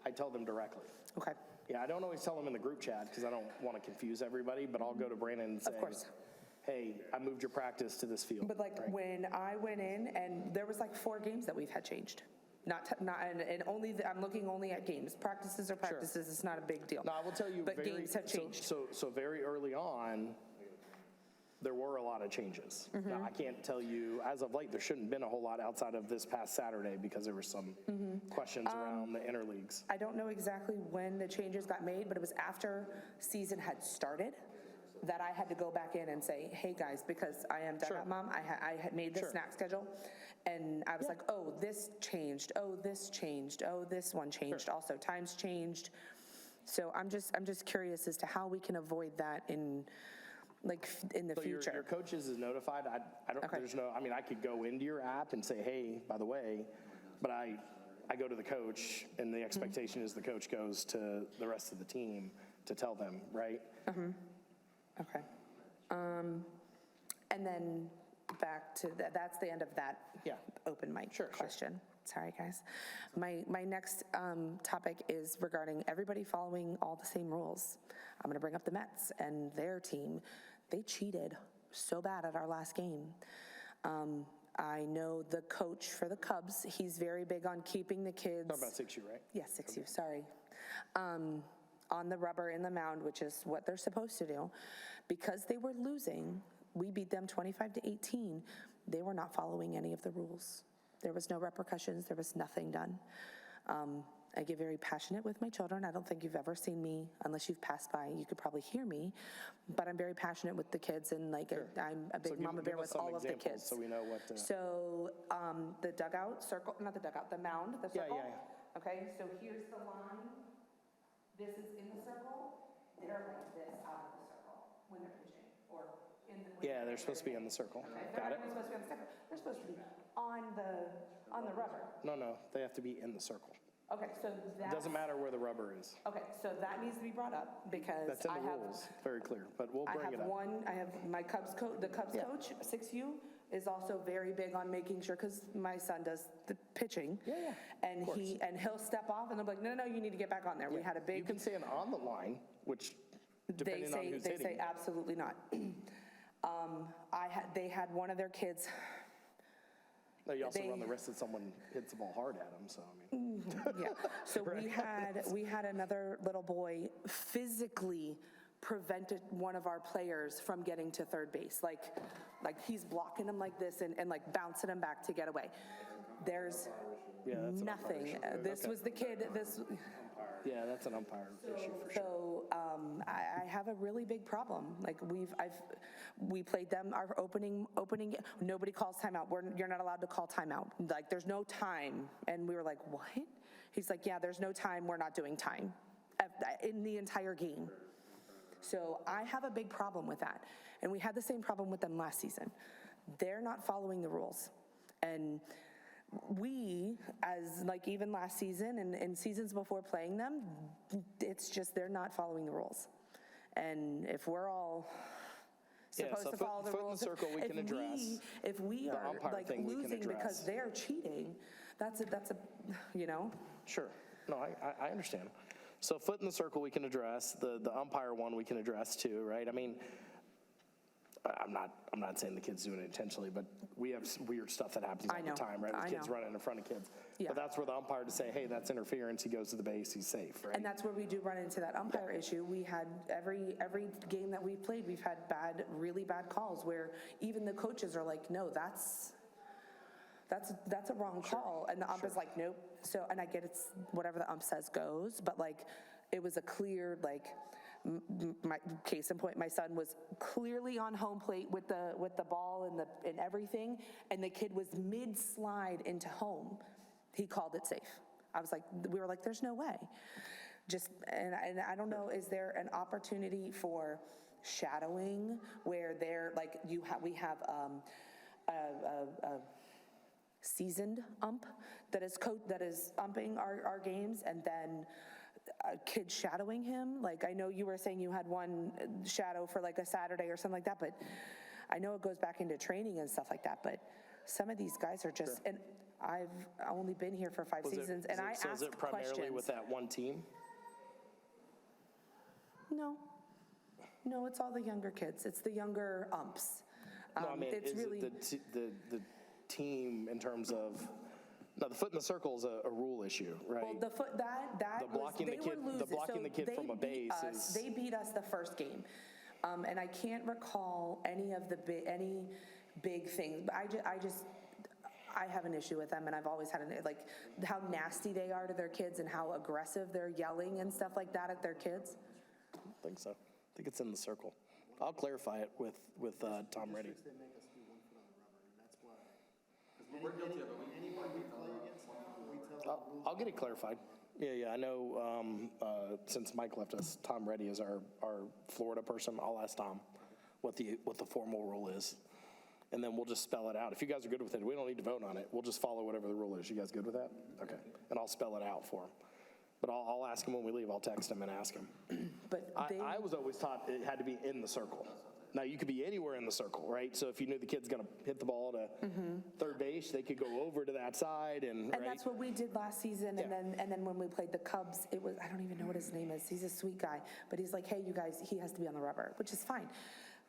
I tell them directly. Okay, Yeah, I don't always tell them in the group chat because I don't want to confuse everybody, but I'll go to Brandon and say, course. hey, I moved your practice to this field. but like, right? when I went in, and there was like 4 games that we've had changed. And only, I'm looking only at games. Practices are practices, it's not a big deal. No, I will tell you. But games have changed. So very early on, there were a lot of changes. Mm-hmm. Now, I can't tell you, as of late, there shouldn't have been a whole lot outside of this past Saturday because there were some questions around the interleagues. I don't know exactly when the changes got made, but it was after season had started that I had to go back in and say, hey, guys, because I am dugout mom, I had made the Sure. snack schedule, and I was like, oh, this changed, oh, this changed, oh, this one changed, also times changed. So I'm just curious as to how we can avoid that in the So your future. coaches is notified? I don't, Okay. there's no, I mean, I could go into your app and say, hey, by the way, but I go to the coach, and the expectation is the coach goes to the rest of the team to tell them, right? Okay. And then back to, that's the end of that Yeah. open mic Sure. question. Sorry, guys. My next topic is regarding everybody following all the same rules. I'm going to bring up the Mets and their team. They cheated so bad at our last game. I know the coach for the Cubs, he's very big on keeping the kids. Talking about 6U, right? Yes, 6U, sorry. On the rubber in the mound, which is what they're supposed to do. Because they were losing, we beat them 25-18. They were not following any of the rules. There was no repercussions, there was nothing done. I get very passionate with my children. I don't think you've ever seen me, unless you've passed by, you could probably hear me, but I'm very passionate with the kids, and I'm a big mama bear with all of the kids. So we know what to. So the dugout circle, not the dugout, the mound, the Yeah, circle. yeah. Okay, so here's the line. This is in the circle. They're like this out of the circle when they're pitching, or in the. Yeah, they're supposed to be in the circle. They're Got not it? even supposed to be on the circle. They're supposed to be on the rubber. No, they have to be in the circle. Okay, so It that's. doesn't matter where the rubber is. Okay, so that needs to be brought up because That's in I the have. rules, very clear, but we'll I bring have it up. I have my Cubs coach, the Cubs coach, 6U, is also very big on making sure, because my son does the pitching. Yeah, And he'll step off and they'll be like, no, you need to get back on there. We had a You big, can stand on the line, which depending on who's they hitting. say absolutely not. They had one of their kids, No, you also they- run the risk that someone hits the ball hard at them, so I mean. yeah. So we had another little boy physically prevented one of our players from getting to third base. Like he's blocking him like this and like bouncing him back to get away. There's Yeah, that's an umpire nothing. issue. This was the kid, Yeah, that's an umpire issue for sure. so I have a really big problem. Like we played them our opening. Nobody calls timeout. You're not allowed to call timeout. Like there's no time. And we were like, what? He's like, yeah, there's no time. We're not doing time in the entire game. So I have a big problem with that. And we had the same problem with them last season. They're not following the rules. And we, as like even last season and seasons before playing them, it's just they're not following the rules. And if we're all supposed so to foot- follow the foot in the rules, circle we can address. if we The are umpire like thing we can losing because address. they're cheating, that's a, Sure. No, I understand. So foot in the circle we can address, the umpire one we can address too, right? I mean, I'm not saying the kids doing it intentionally, but we have weird stuff that happens all I know. the time, right? I With kids know. running in front of kids. Yeah. But that's where the umpire to say, hey, that's interference, he goes to the base, he's safe, right? And that's where we do run into that umpire issue. We had every game that we've played, we've had really bad calls where even the coaches are like, no, that's a wrong call. And the ump is like, nope. So, and I get it's whatever the ump says goes, but like, it was a clear, like, my case in point, my son was clearly on home plate with the ball and everything, and the kid was mid-slide into home. He called it safe. We were like, there's no way. And I don't know, is there an opportunity for shadowing where they're like, we have a seasoned ump that is umping our games, and then a kid shadowing him? Like, I know you were saying you had one shadow for like a Saturday or something like that, but I know it goes back into training and stuff like that, but some of these guys are just, and I've only been here for 5 seasons, and I ask So is it primarily questions. with that one team? No, it's all the younger kids. It's the younger umps. No, I mean, it's is really, it the team in terms of, no, the foot in the circle is a rule issue, right? well, the foot, that The was, blocking they the kid- were the losing. blocking So the kid they from a beat base us- is- They beat us the first game. And I can't recall any of the any big things, but I have an issue with them, and I've always had like how nasty they are to their kids and how aggressive they're yelling and stuff like that at their kids. I think so. I think it's in the circle. I'll clarify it with Tom Reddy. They make us do 1 foot on the rubber, and that's why. We're guilty of it. Anybody we play against, we tell them rules. I'll get it clarified. Yeah, I know, since Mike left us, Tom Reddy is our Florida person. I'll ask Tom what the formal rule is, and then we'll just spell it out. If you guys are good with it, we don't need to vote on it. We'll just follow whatever the rule is. You guys good with that? Okay. And I'll spell it out for him. But I'll ask him when we leave. I'll text him and ask him. But I was always taught it had to be in the circle. Now, you could be anywhere in the circle, right? So if you knew the kid's going to hit the ball to third base, they could go over to that side and right? that's what we did last season, and then when we played the Cubs, it was, I don't even know what his name is. He's a sweet guy, but he's like, hey, you guys, he has to be on the rubber, which is fine.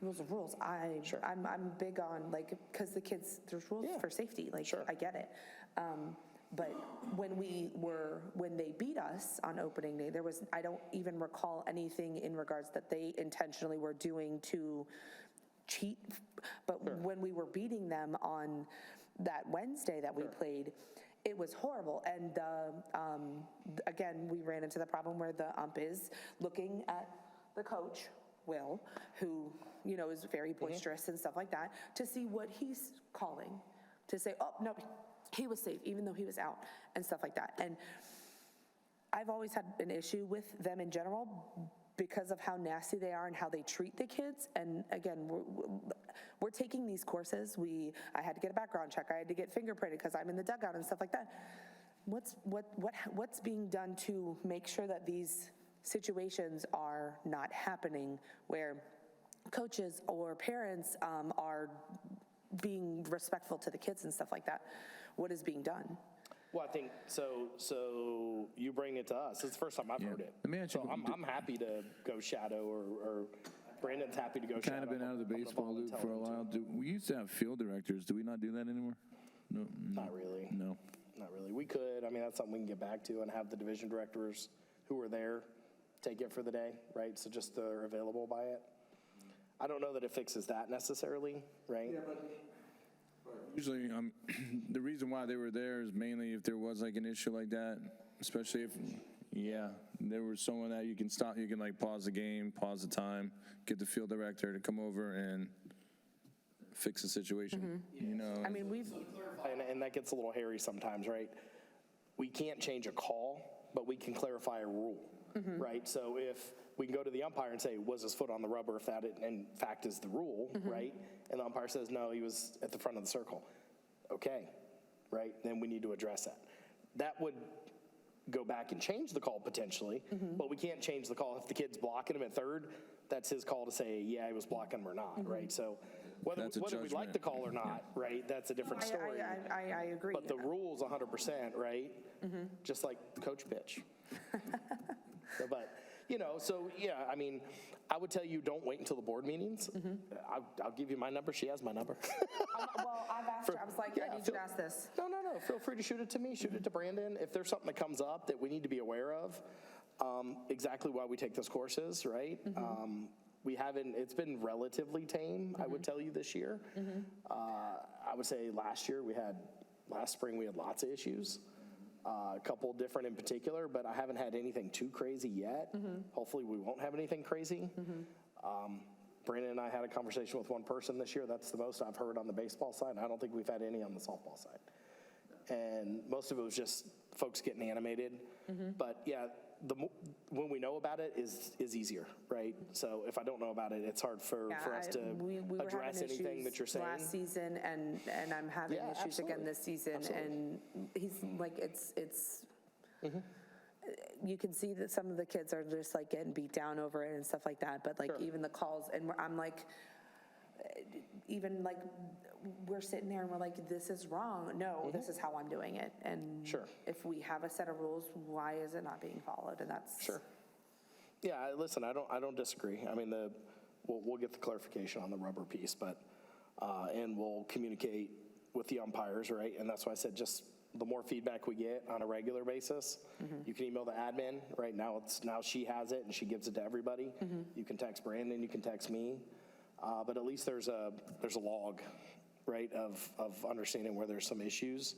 Rules are rules. I'm big on, like, because the kids, there's rules for safety. Like, I get it. But when they beat us on opening day, I don't even recall anything in regards that they intentionally were doing to cheat. But when we were beating them on that Wednesday that we played, it was horrible. And again, we ran into the problem where the ump is looking at the coach, Will, who, is very boisterous and stuff like that, to see what he's calling, to say, oh, no, he was safe, even though he was out, and stuff like that. And I've always had an issue with them in general because of how nasty they are and how they treat the kids. And again, we're taking these courses. I had to get a background check. I had to get fingerprinted because I'm in the dugout and stuff like that. What's being done to make sure that these situations are not happening where coaches or parents are being respectful to the kids and stuff like that? What is being done? Well, I think, so you bring it to us. It's the first time I've heard it. Let me ask you- So I'm happy to go shadow, or Brandon's happy to go shadow. Kind of been out of the I'm gonna baseball loop tell for a him to. while. We used to have field directors. Do we not do that anymore? No. Not really. No. Not really. We could. I mean, that's something we can get back to and have the division directors who are there take it for the day, right? So just they're available by it. I don't know that it fixes that necessarily, right? Usually, the reason why they were there is mainly if there was like an issue like that, especially if, there was someone that you can stop, you can like pause the game, pause the time, get the field director to come over and fix the situation, I mean, And that gets a little hairy sometimes, right? We can't change a call, but we can clarify a rule, right? So if we can go to the umpire and say, was his foot on the rubber, if that in fact is the rule, right? And the umpire says, no, he was at the front of the circle. Okay, right? Then we need to address that. That would go back and change the call potentially, but we can't change the call. If the kid's blocking him at third, that's his call to say, yeah, he was blocking him or not, right? So whether That's a we like judgment. the call or not, right, that's a different story. I agree. But the rule's 100%, right? Just like coach pitch. But, so yeah, I mean, I would tell you, don't wait until the board meetings. I'll give you my number. She has my number. Well, I've asked her, I was like, I need you to ask this. No. Feel free to shoot it to me. Shoot it to Brandon. If there's something that comes up that we need to be aware of, exactly why we take those courses, right? It's been relatively tame, I would tell you, this year. I would say last spring we had lots of issues. A couple different in particular, but I haven't had anything too crazy yet. Hopefully we won't have anything crazy. Brandon and I had a conversation with one person this year. That's the most I've heard on the baseball side. I don't think we've had any on the softball side. And most of it was just folks getting animated. But yeah, when we know about it is easier, right? So if I don't know about it, it's hard for us to we were address having anything that you're saying. last season, and I'm having Yeah, issues again absolutely. this season. Absolutely. And he's like, it's you can see that some of the kids are just like getting beat down over it and stuff like that. But like even the calls, and I'm like, even like we're sitting there and we're like, this is wrong. No, this is how I'm doing it. And if we have a set of rules, why is it not being followed? And that's Yeah, listen, I don't disagree. I mean, we'll get the clarification on the rubber piece, but and we'll communicate with the umpires, right? And that's why I said just the more feedback we get on a regular basis. You can email the admin. Right now, now she has it and she gives it to everybody. You can text Brandon, you can text me. But at least there's a log, right, of understanding where there's some issues.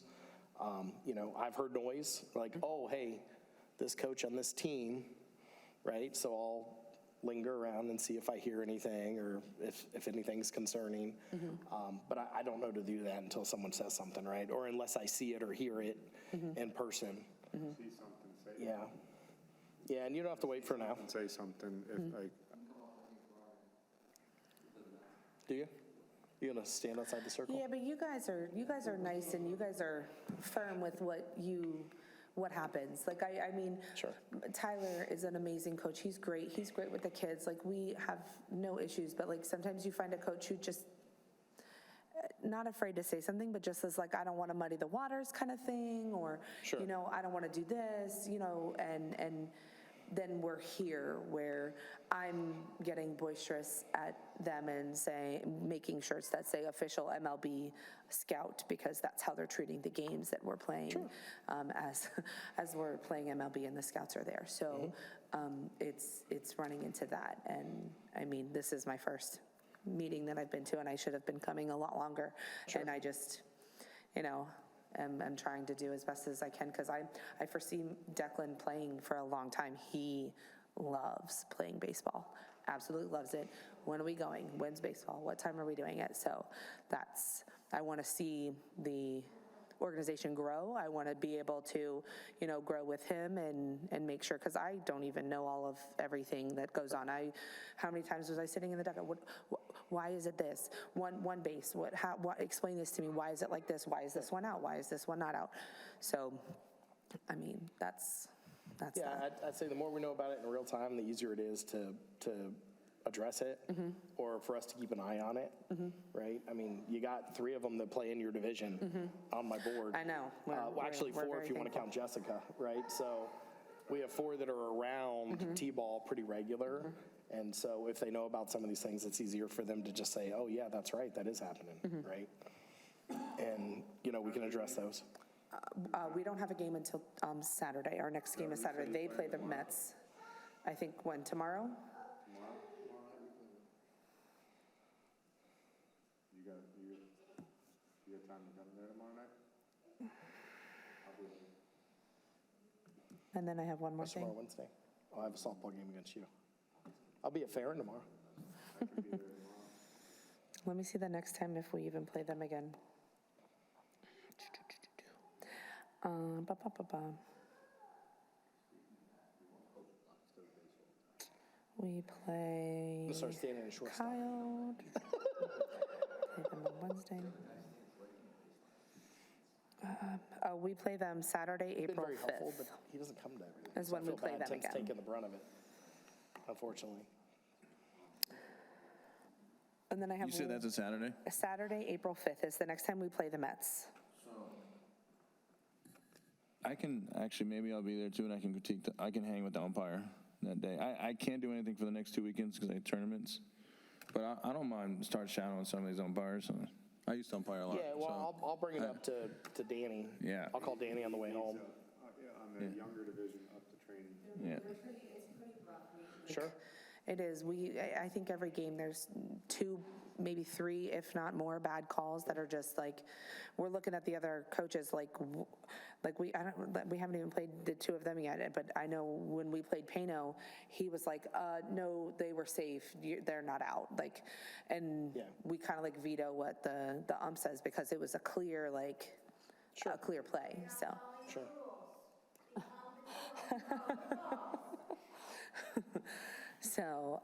You know, I've heard noise, like, oh, hey, this coach on this team, right? So I'll linger around and see if I hear anything or if anything's concerning. But I don't know to do that until someone says something, right? Or unless I see it or hear it in person. See something, say Yeah. Yeah, and you don't have to wait for now, say something, if like, do you? You gonna stand outside the circle? Yeah, but you guys are nice and you guys are firm with what happens. Like, I mean, Sure. Tyler is an amazing coach. He's great. He's great with the kids. Like, we have no issues, but like sometimes you find a coach who just not afraid to say something, but just is like, I don't want to muddy the waters kind of thing, or, Sure. you know, I don't want to do this, you know, and then we're here where I'm getting boisterous at them and making shirts that say official MLB scout, because that's how they're treating the games that we're playing, as we're playing MLB and the scouts are there. So it's running into that. And I mean, this is my first meeting that I've been to, and I should have been coming a lot longer. And I just, you know, I'm trying to do as best as I can, because I foresee Declan playing for a long time. He loves playing baseball, absolutely loves it. When are we going? When's baseball? What time are we doing it? So I want to see the organization grow. I want to be able to, you know, grow with him and make sure, because I don't even know all of everything that goes on. How many times was I sitting in the dugout? Why is it this? One base, explain this to me. Why is it like this? Why is this one out? Why is this one not out? So, I mean, that's Yeah, that. I'd say the more we know about it in real time, the easier it is to address it, or for us to keep an eye on it, right? I mean, you got 3 of them that play in your division on my board. I know. Well, actually, We're 4 very if you want to count Jessica, right? So we have 4 that are around T-ball pretty regular. And so if they know about some of these things, it's easier for them to just say, oh, yeah, that's right, that is happening, right? And, you know, we can address those. We don't have a game until Saturday. Our next game is Saturday. They play the Mets, I think, when, tomorrow? you got time to come there tomorrow night? And then I have one more That's thing. tomorrow, Wednesday. I'll have a softball game against you. I'll be at Farron tomorrow. Let me see the next time if we even play them again. Ba, ba, ba, ba. We play Let's start standing in shortstop. Kyle. Play them on Wednesday. We play them Saturday, Been April very helpful, but 5th. he doesn't come to everything. Is So I when we feel play bad them Tim's again. taking the brunt of it, unfortunately. And then I have You said that's a Saturday? Saturday, April 5th is the next time we play the Mets. I can, actually, maybe I'll be there too, and I can I can hang with the umpire that day. I can't do anything for the next 2 weekends because I have tournaments, but I don't mind start shadowing some of these umpires. I used to umpire a lot. Yeah, well, so. I'll bring it up to Danny. Yeah. I'll call Danny on the way home. On the younger division up to training. Yeah. Sure. It is. I think every game there's 2, maybe 3, if not more, bad calls that are just like, we're looking at the other coaches like we haven't even played the 2 of them yet. But I know when we played Pano, he was like, no, they were safe. They're not out. Like, and Yeah. we kind of like veto what the ump says because it was a clear a clear play. So. Sure. So,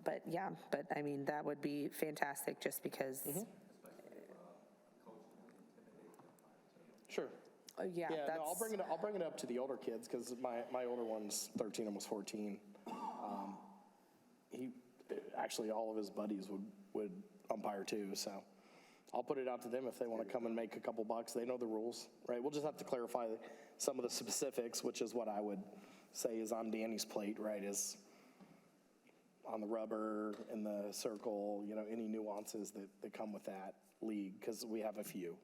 but yeah, but I mean, that would be fantastic just because, Sure. yeah, Yeah, that's. no, I'll bring it up to the older kids because my older one's 13, almost 14. Actually, all of his buddies would umpire too, so I'll put it out to them if they want to come and make a couple bucks. They know the rules, right? We'll just have to clarify some of the specifics, which is what I would say is on Danny's plate, right? Is on the rubber, in the circle, you know, any nuances that come with that league, because we have a few.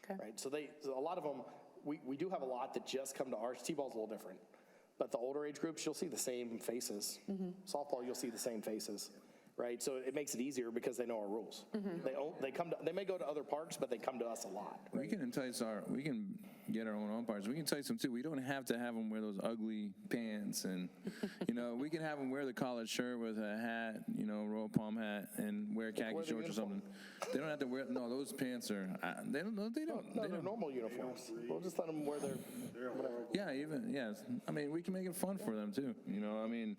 Okay. Right, so a lot of them, we do have a lot that just come to ours. T-ball's a little different. But the older age groups, you'll see the same faces. Softball, you'll see the same faces, right? So it makes it easier because they know our rules. They may go to other parks, but they come to us a lot. We can we can get our own umpires. We can entice them too. We don't have to have them wear those ugly pants and, we can have them wear the collared shirt with a hat, Royal Palm hat, and wear khaki wear the shorts or something. They don't have to wear, no, those pants are, they don't. No, they're normal uniforms. We'll just let them wear their, whatever. Yeah, yes. I mean, we can make it fun for them too, I mean.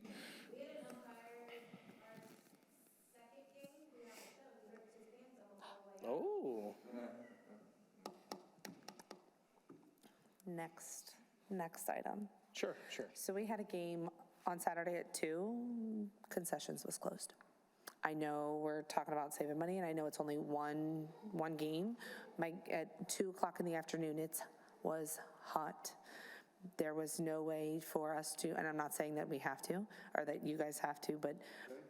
We had an umpire, our second game, we were on the show, he ripped his pants almost all the way up. Oh, Next item. sure. So we had a game on Saturday at 2, concessions was closed. I know we're talking about saving money, and I know it's only one game. At 2 o'clock in the afternoon, it was hot. There was no way for us to, and I'm not saying that we have to, or that you guys have to, but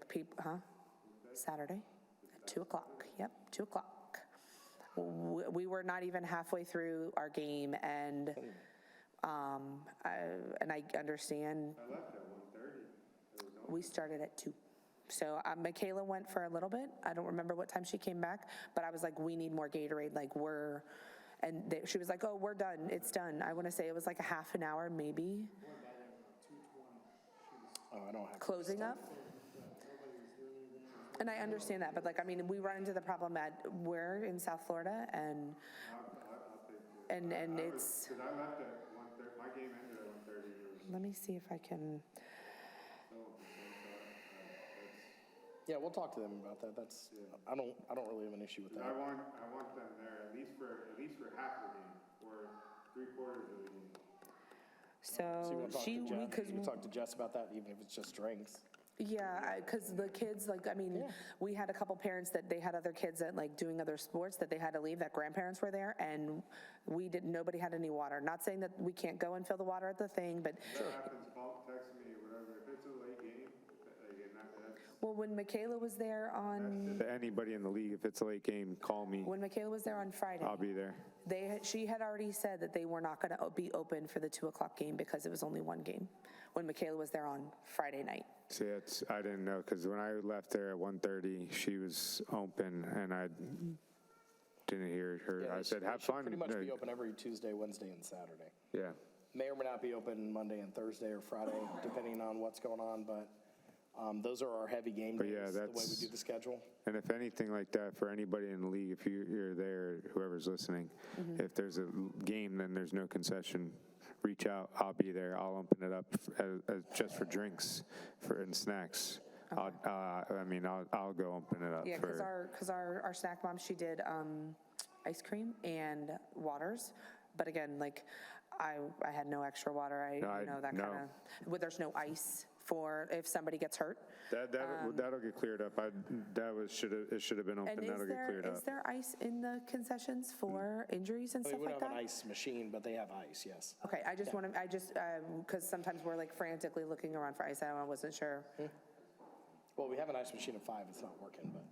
people, Saturday at 2 o'clock, yep, 2 o'clock. We were not even halfway through our game, and I understand. I left at 1:30. We started at 2. So Michaela went for a little bit. I don't remember what time she came back, but I was like, we need more Gatorade. She was like, oh, we're done. It's done. I want to say it was like a half an hour, maybe. Oh, I don't have. Closing up. And I understand that, but we run into the problem we're in South Florida, and it's. Because I left at 1:30, my game ended at 1:30. Let me see if I can. Yeah, we'll talk to them about that. That's, I don't really have an issue with that. I want them there, at least for half the game, or 3/4 of the game. So So you want to talk to Jess? because You can talk to Jess about that, even if it's just drinks. yeah, because the kids, we had a couple parents that they had other kids that doing other sports that they had to leave, that grandparents were there, and nobody had any water. Not saying that we can't go and fill the water at the thing, but. If that happens, text me or whatever, if it's a late game, Well, when Michaela was there on, anybody in the league, if it's a late game, call me. when Michaela was there on Friday, I'll be there. she had already said that they were not going to be open for the 2 o'clock game because it was only one game, when Michaela was there on Friday night. See, I didn't know, because when I left there at 1:30, she was open, and I didn't hear her. Yeah, I said, they have should fun. pretty much be open every Tuesday, Wednesday, and Saturday. Yeah. May or may not be open Monday and Thursday or Friday, depending on what's going on, but those are our heavy game days, yeah, the way we that's- do the schedule. And if anything like that, for anybody in the league, if you're there, whoever's listening, if there's a game, then there's no concession. Reach out. I'll be there. I'll open it up just for drinks and snacks. I'll go open it up. Yeah, because our snack mom, she did ice cream and waters, but again, I had no extra water. There's no ice for if somebody gets hurt. That'll get cleared up. It should have been open. And That'll get cleared up. is there ice in the concessions for injuries and I mean, stuff we like don't have that? an ice machine, but they have ice, yes. Okay, I just want to, because sometimes we're frantically looking around for ice, I wasn't sure. Well, we have an ice machine at 5, it's not working, but.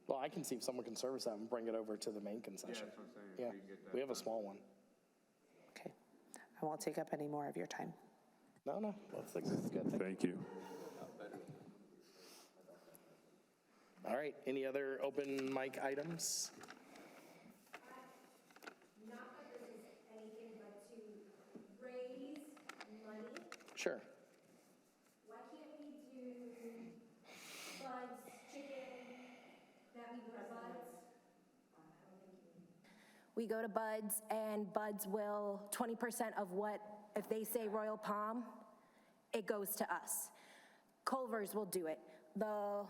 Well, I can see if someone can service that and bring it over to the main concession. Yeah, we have a small one. Okay, I won't take up any more of your time. No, that's good. Thank you. All right, any other open mic items? Not that this is anything but to raise money. Sure. Why can't we do Bud's Chicken, that we go to Bud's? We go to Bud's, and Bud's will, 20% of what, if they say Royal Palm, it goes to us. Culver's will do it. The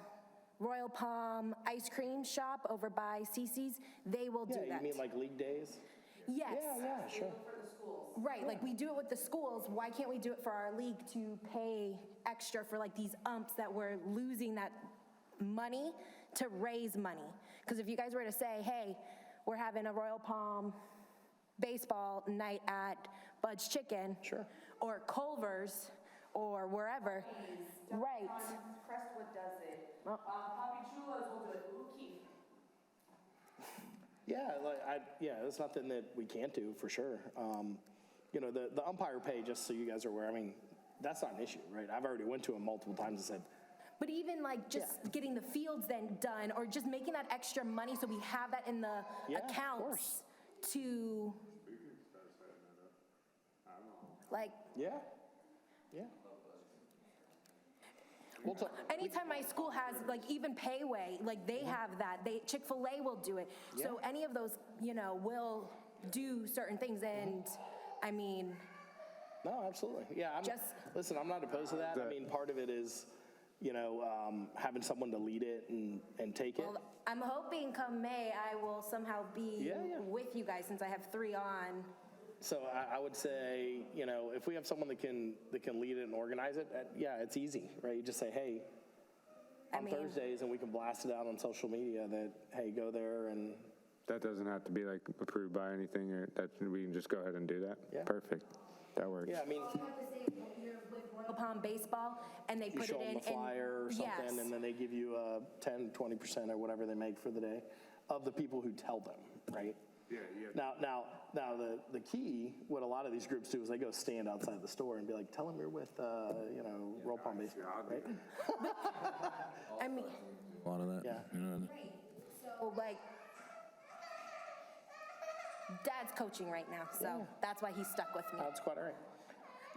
Royal Palm ice cream shop over by Cece's, they will do Yeah, that. you mean like league days? Yes. Yeah, sure. Right, we do it with the schools, why can't we do it for our league to pay extra for these umps that we're losing that money to raise money? Because if you guys were to say, hey, we're having a Royal Palm baseball night at Bud's Chicken. Sure. Or Culver's, or wherever. Right. Crestwood does it. Papi Chulos will do it. Keith. Yeah, it's nothing that we can't do, for sure. You know, the umpire pay, just so you guys are aware, I mean, that's not an issue, right? I've already went to him multiple times and said, But even like just getting the fields then done, or just making that extra money so we have that in the Yeah, of accounts course. to, like, yeah, yeah. We'll talk. anytime my school has, like, even Payway, like, they have that. Chick-fil-A will do it. So any of those, you know, will do certain things, and, I mean, No, absolutely. Yeah, listen, I'm not opposed to that. I mean, part of it is, you know, having someone to lead it and take it. well, I'm hoping come May, I will somehow be Yeah. with you guys, since I have 3 on. So I would say, you know, if we have someone that can lead it and organize it, yeah, it's easy, right? You just say, hey, I on mean- Thursdays, and we can blast it out on social media that, hey, go there and, That doesn't have to be like approved by anything, or that, we can just go ahead and do that? Yeah. Perfect. That works. yeah, I mean, You have to say that you're with Royal Palm Baseball, and they you put show it in. them the flyer or something, Yes. and then they give you 10, 20% or whatever they make for the day of the people who tell them, right? Yeah, yeah. Now, the key, what a lot of these groups do is they go stand outside the store and be like, tell them you're with, you know, Royal Palm Baseball, right? I mean, A lot of that. Yeah. You know, so like, Dad's coaching right now, so that's why he's stuck with me. That's quite all right.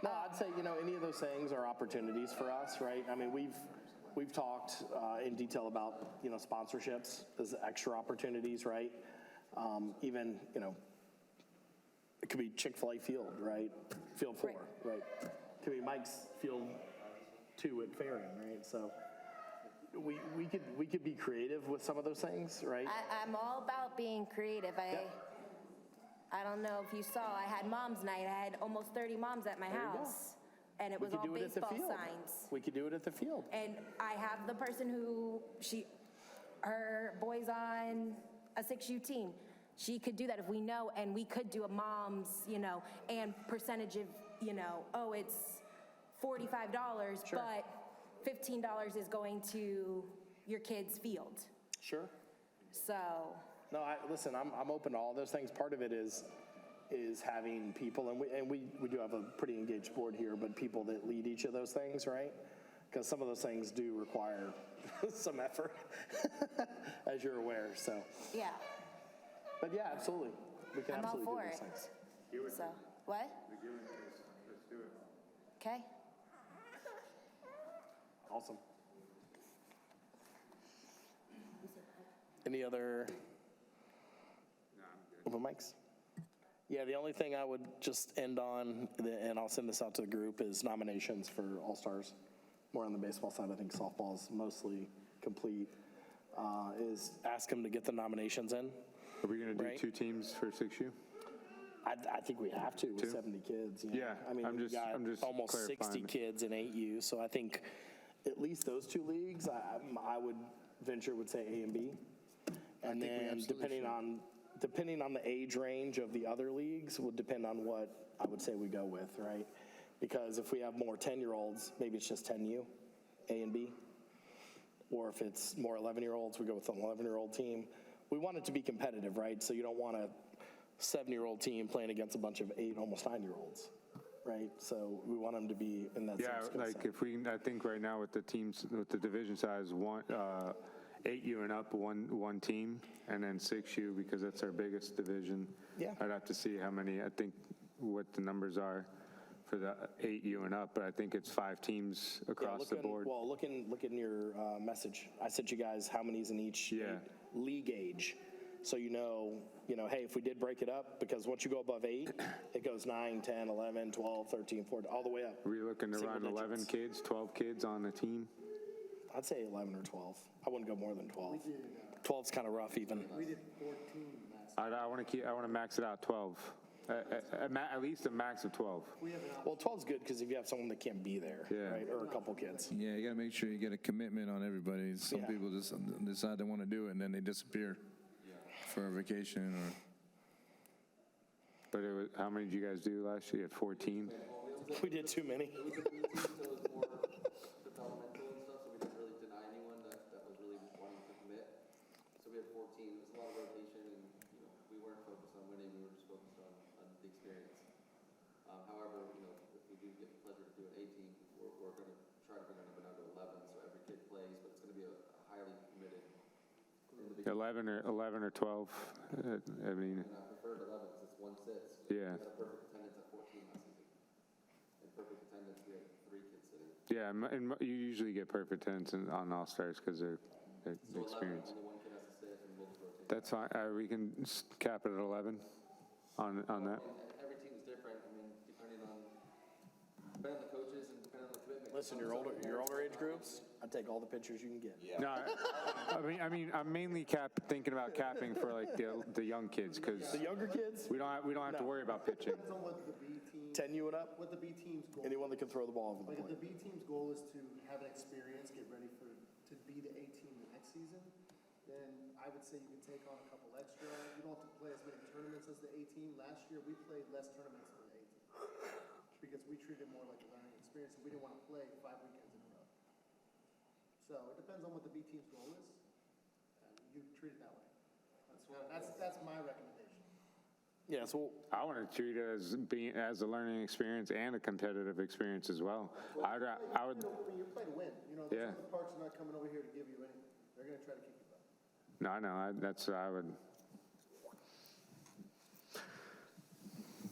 No, I'd say, you know, any of those things are opportunities for us, right? I mean, we've talked in detail about, you know, sponsorships as extra opportunities, right? Even, you know, it could be Chick-fil-A Field, right? Field 4, right? It could be Mike's Field 2 at Fairing, right? So we could be creative with some of those things, right? I'm all about being creative. I don't know if you saw, I had mom's night. I had almost 30 moms at my you go. house. And it We was could all do it at the baseball field. signs. We could do it at the field. And I have the person who, her boy's on a 6U team. She could do that if we know, and we could do a mom's, you know, and percentage of, you know, oh, it's $45, Sure. but $15 is going to your kid's field. Sure. So, No, listen, I'm open to all those things. Part of it is having people, and we do have a pretty engaged board here, but people that lead each of those things, right? Because some of those things do require some effort, as you're aware, so. yeah, But yeah, absolutely. We can I'm all absolutely for do those it. things. So, what? Okay. Awesome. Any other open mics? Yeah, the only thing I would just end on, and I'll send this out to the group, is nominations for All-Stars. More on the baseball side, I think softball's mostly complete, is ask them to get the nominations in. Are we going to do Right. 2 teams for 6U? I think we have to with 2? 70 kids. You know? Yeah, I mean, I'm we've just- got I'm just almost 60 clarifying. kids in 8U, so I think at least those 2 leagues, I would venture would say A and B. And think we then absolutely depending on the age range of the other leagues would depend on what I would say we go with, right? Because if we have more 10-year-olds, maybe it's just 10U, A and B. Or if it's more 11-year-olds, we go with an 11-year-old team. We want it to be competitive, right? So you don't want a 7-year-old team playing against a bunch of 8, almost 9-year-olds, right? So we want them to be in that Yeah, same skill like set. if we, I think right now with the teams, with the division size, 8U and up, one team, and then 6U, because that's our biggest division. Yeah. I'd have to see how many, I think what the numbers are for the 8U and up, but I think it's 5 teams Yeah, across the board. Well, look in your message. I sent you guys how many's in each Yeah. league age. So you know, hey, if we did break it up, because once you go above 8, it goes 9, 10, 11, 12, 13, 14, all the way up. Are we looking to run Single 11 digits. kids, 12 kids on the team? I'd say 11 or 12. I wouldn't go more than 12. 12's kind of rough even. We did 14 last. I want to max it out 12. At least a max of 12. Well, 12's good because if you have someone that can't be there, Yeah. right, or a couple kids. Yeah, you got to make sure you get a commitment on everybody. Some Yeah. people just decide they want to do it and then they disappear for a vacation or. But how many did you guys do last year? You had 14? We did too many. It was a B team, so it was more developmental and stuff, so we didn't really deny anyone that was really wanting to commit. So we had 14, it was a lot of rotation, and, we weren't focused on winning, we were just focused on the experience. However, if we do get the pleasure to do an A team, we're gonna try to bring our number down to 11, so every kid plays, but it's gonna be a highly committed individual. 11 or 12, I mean, And I preferred 11, because it's 1/6. Yeah. We had a perfect attendance at 14 last season. In perfect attendance, we had 3 kids sitting. yeah, and you usually get perfect attendance on All-Stars because they're So 11, experienced. only one kid has to sit, and we'll just rotate. That's fine, we can cap it at 11 on that. And every team is different, depending on the coaches and depending on the commitment. Listen, your older age groups, I'd take all the pictures you can get. No, I mean, I'm mainly thinking about capping for like the young kids because The younger kids, we don't have to worry about pitching. Depends on what the B team, 10U and up, what the B team's goal. anyone that can throw the ball over the Like if the plate. B team's goal is to have an experience, get ready to be the A team the next season, then I would say you can take on a couple extra. You don't have to play as many tournaments as the A team. Last year, we played less tournaments than the A team because we treated it more like a learning experience and we didn't want to play 5 weekends in a row. So it depends on what the B team's goal is. You treat it that way. That's my recommendation. Yeah, so I want to treat it as a learning experience and a competitive experience as well. I would. I mean, you're playing to win. Yeah. The Parks are not coming over here to give you anything. They're going to try to kick your butt. No, I know. I would.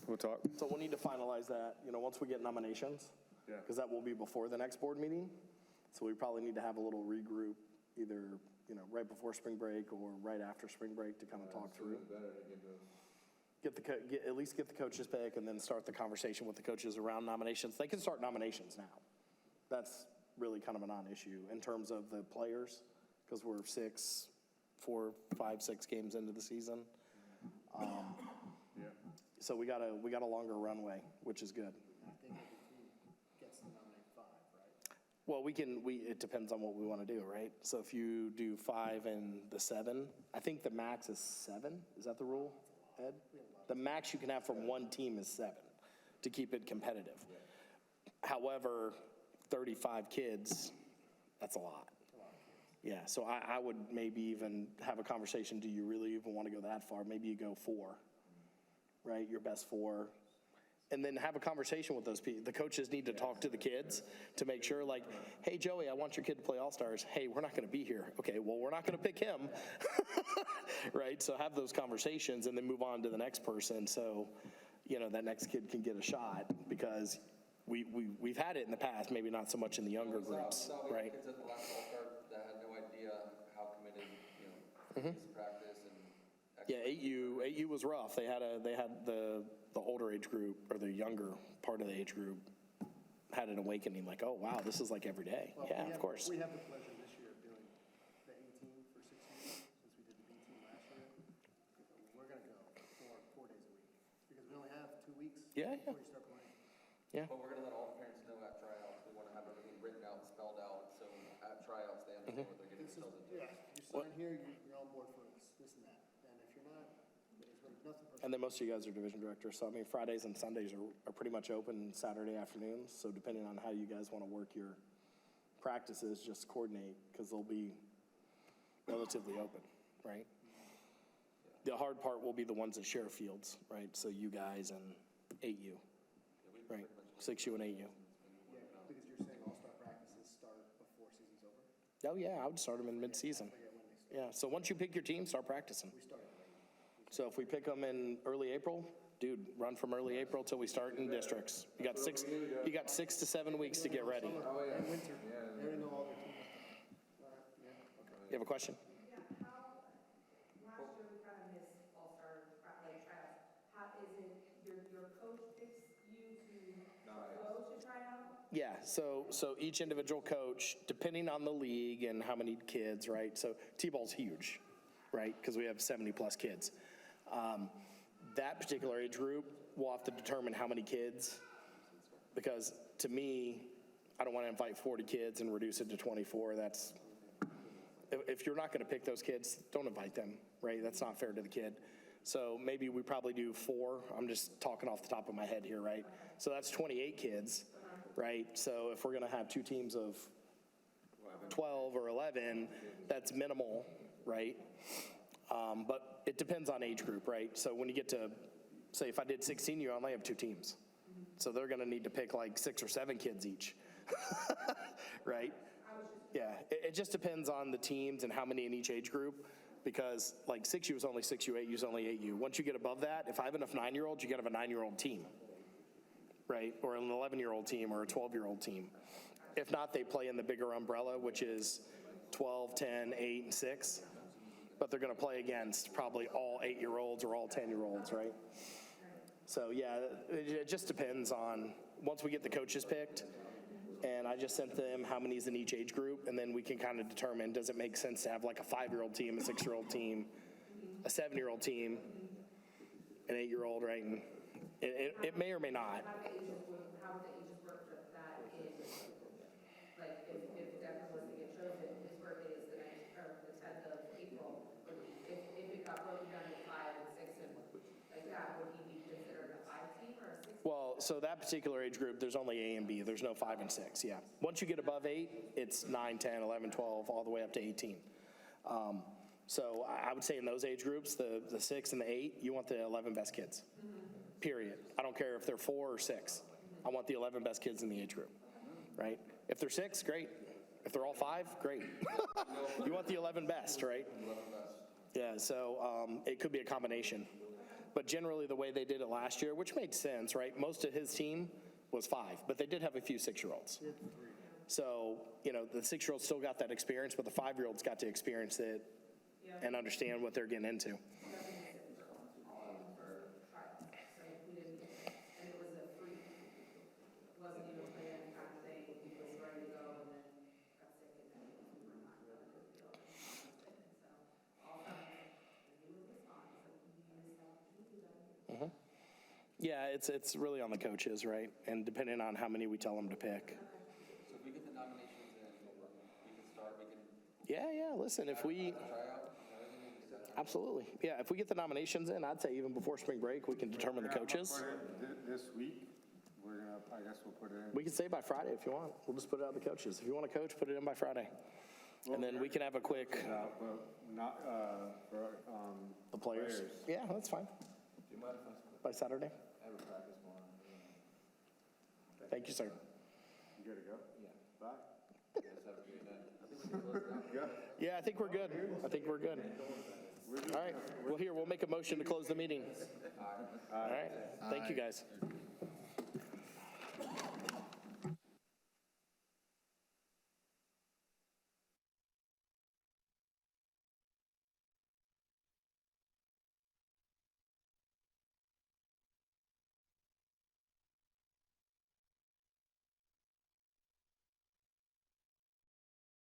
We'll talk. So we'll need to finalize that, once we get nominations. Yeah. Because that will be before the next board meeting. So we probably need to have a little regroup, either, right before spring break or right after spring break to kind of talk through. At least get the coaches pick and then start the conversation with the coaches around nominations. They can start nominations now. That's really kind of a non-issue in terms of the players, because we're 4, 5, 6 games into the season. So we got a longer runway, which is good. I think every team gets to nominate 5, right? Well, it depends on what we want to do, right? So if you do 5 and the 7, I think the max is 7. Is that the rule, Ed? The max you can have from one team is 7 to keep it competitive. However, 35 kids, that's a lot. Yeah, so I would maybe even have a conversation, do you really even want to go that far? Maybe you go 4, right? Your best 4. And then have a conversation with those people. The coaches need to talk to the kids to make sure, like, hey, Joey, I want your kid to play All-Stars. Hey, we're not going to be here. Okay, well, we're not going to pick him, right? So have those conversations and then move on to the next person so, that next kid can get a shot because we've had it in the past, maybe not so much in the younger groups, right? Kids at the last All-Star that had no idea how committed, pace of practice and. Yeah, 8U was rough. They had the older age group or the younger part of the age group had an awakening, like, oh wow, this is like every day. Well, Yeah, of course. We have the pleasure this year of doing the A team for 6 years, since we did the B team last year. We're going to go 4 days a week, because we only have 2 weeks Yeah, before you start playing. Yeah. But we're gonna let all the parents know at tryouts, we wanna have everything written out, spelled out, so at tryouts, they understand what they're getting This is, themselves into. yeah, you sign here, you're on board for this and that, and if you're not, there's nothing personal. And then most of you guys are division directors, so I mean, Fridays and Sundays are pretty much open, Saturday afternoons. So depending on how you guys want to work your practices, just coordinate, because they'll be relatively open, right? The hard part will be the ones that share fields, right? So you guys and 8U, right? 6U and 8U. Yeah, because you're saying all-star practices start before season's over? Oh, yeah, I would start them in mid-season. Yeah, so once you pick your team, start practicing. We started late. So if we pick them in early April, dude, run from early April till we start in districts. You got 6 to 7 weeks to get ready. And winter, they already know all their teams. All right, yeah, okay. You have a question? Yeah, last year we kind of missed all-star, tryouts. How, is it your coach picks you to go to try out? Yeah, so each individual coach, depending on the league and how many kids, right? So T-ball's huge, right? Because we have 70-plus kids. That particular age group, we'll have to determine how many kids, because to me, I don't want to invite 40 kids and reduce it to 24. That's, if you're not going to pick those kids, don't invite them, right? That's not fair to the kid. So maybe we probably do 4. I'm just talking off the top of my head here, right? So that's 28 kids, right? So if we're going to have 2 teams of 12 or 11, that's minimal, right? But it depends on age group, right? So when you get to, say, if I did 16, you only have 2 teams. So they're going to need to pick like 6 or 7 kids each, right? Yeah, it just depends on the teams and how many in each age group, because like 6U is only 6U, 8U is only 8U. Once you get above that, if I have enough 9-year-olds, you got to have a 9-year-old team, right? Or an 11-year-old team or a 12-year-old team. If not, they play in the bigger umbrella, which is 12, 10, 8, and 6. But they're going to play against probably all 8-year-olds or all 10-year-olds, right? So yeah, it just depends on, once we get the coaches picked, and I just sent them how many's in each age group, and then we can kind of determine, does it make sense to have like a 5-year-old team, a 6-year-old team, a 7-year-old team, an 8-year-old, right? And it may or may not. How would the ages work with that in, like, if Declan was to get chosen, his birthday is the 10th of April, if it got broken down to 5 and 6 and like that, would he be considered a 5 team or a 6? Well, so that particular age group, there's only A and B. There's no 5 and 6, yeah. Once you get above 8, it's 9, 10, 11, 12, all the way up to 18. So I would say in those age groups, the 6 and the 8, you want the 11 best kids, period. I don't care if they're 4 or 6. I want the 11 best kids in the age group, right? If they're 6, great. If they're all 5, great. You want the 11 best, right? Yeah, so it could be a combination. But generally, the way they did it last year, which made sense, right? Most of his team was 5, but they did have a few 6-year-olds. So, you know, the 6-year-olds still got that experience, but the 5-year-olds got to experience it and understand what they're getting into. Yeah, it's really on the coaches, right? And depending on how many we tell them to pick. So if we get the nominations in, we can start, we can Yeah, listen, if we, try out, everything will be set. absolutely. Yeah, if we get the nominations in, I'd say even before spring break, we can determine the coaches. This week, we're gonna, I guess we'll put it in. We can say by Friday if you want. We'll just put it out to the coaches. If you want to coach, put it in by Friday. And then we can have a quick, But not, for, the players. Yeah, that's fine. Do you mind if I split? By Saturday. I have a practice tomorrow. Thank you, sir. You gotta go? Yeah. Bye. You guys have a great night. Yeah, I think we're good. I think we're good. All right. Well, here, we'll make a motion to close the meeting. All right. Thank you, guys.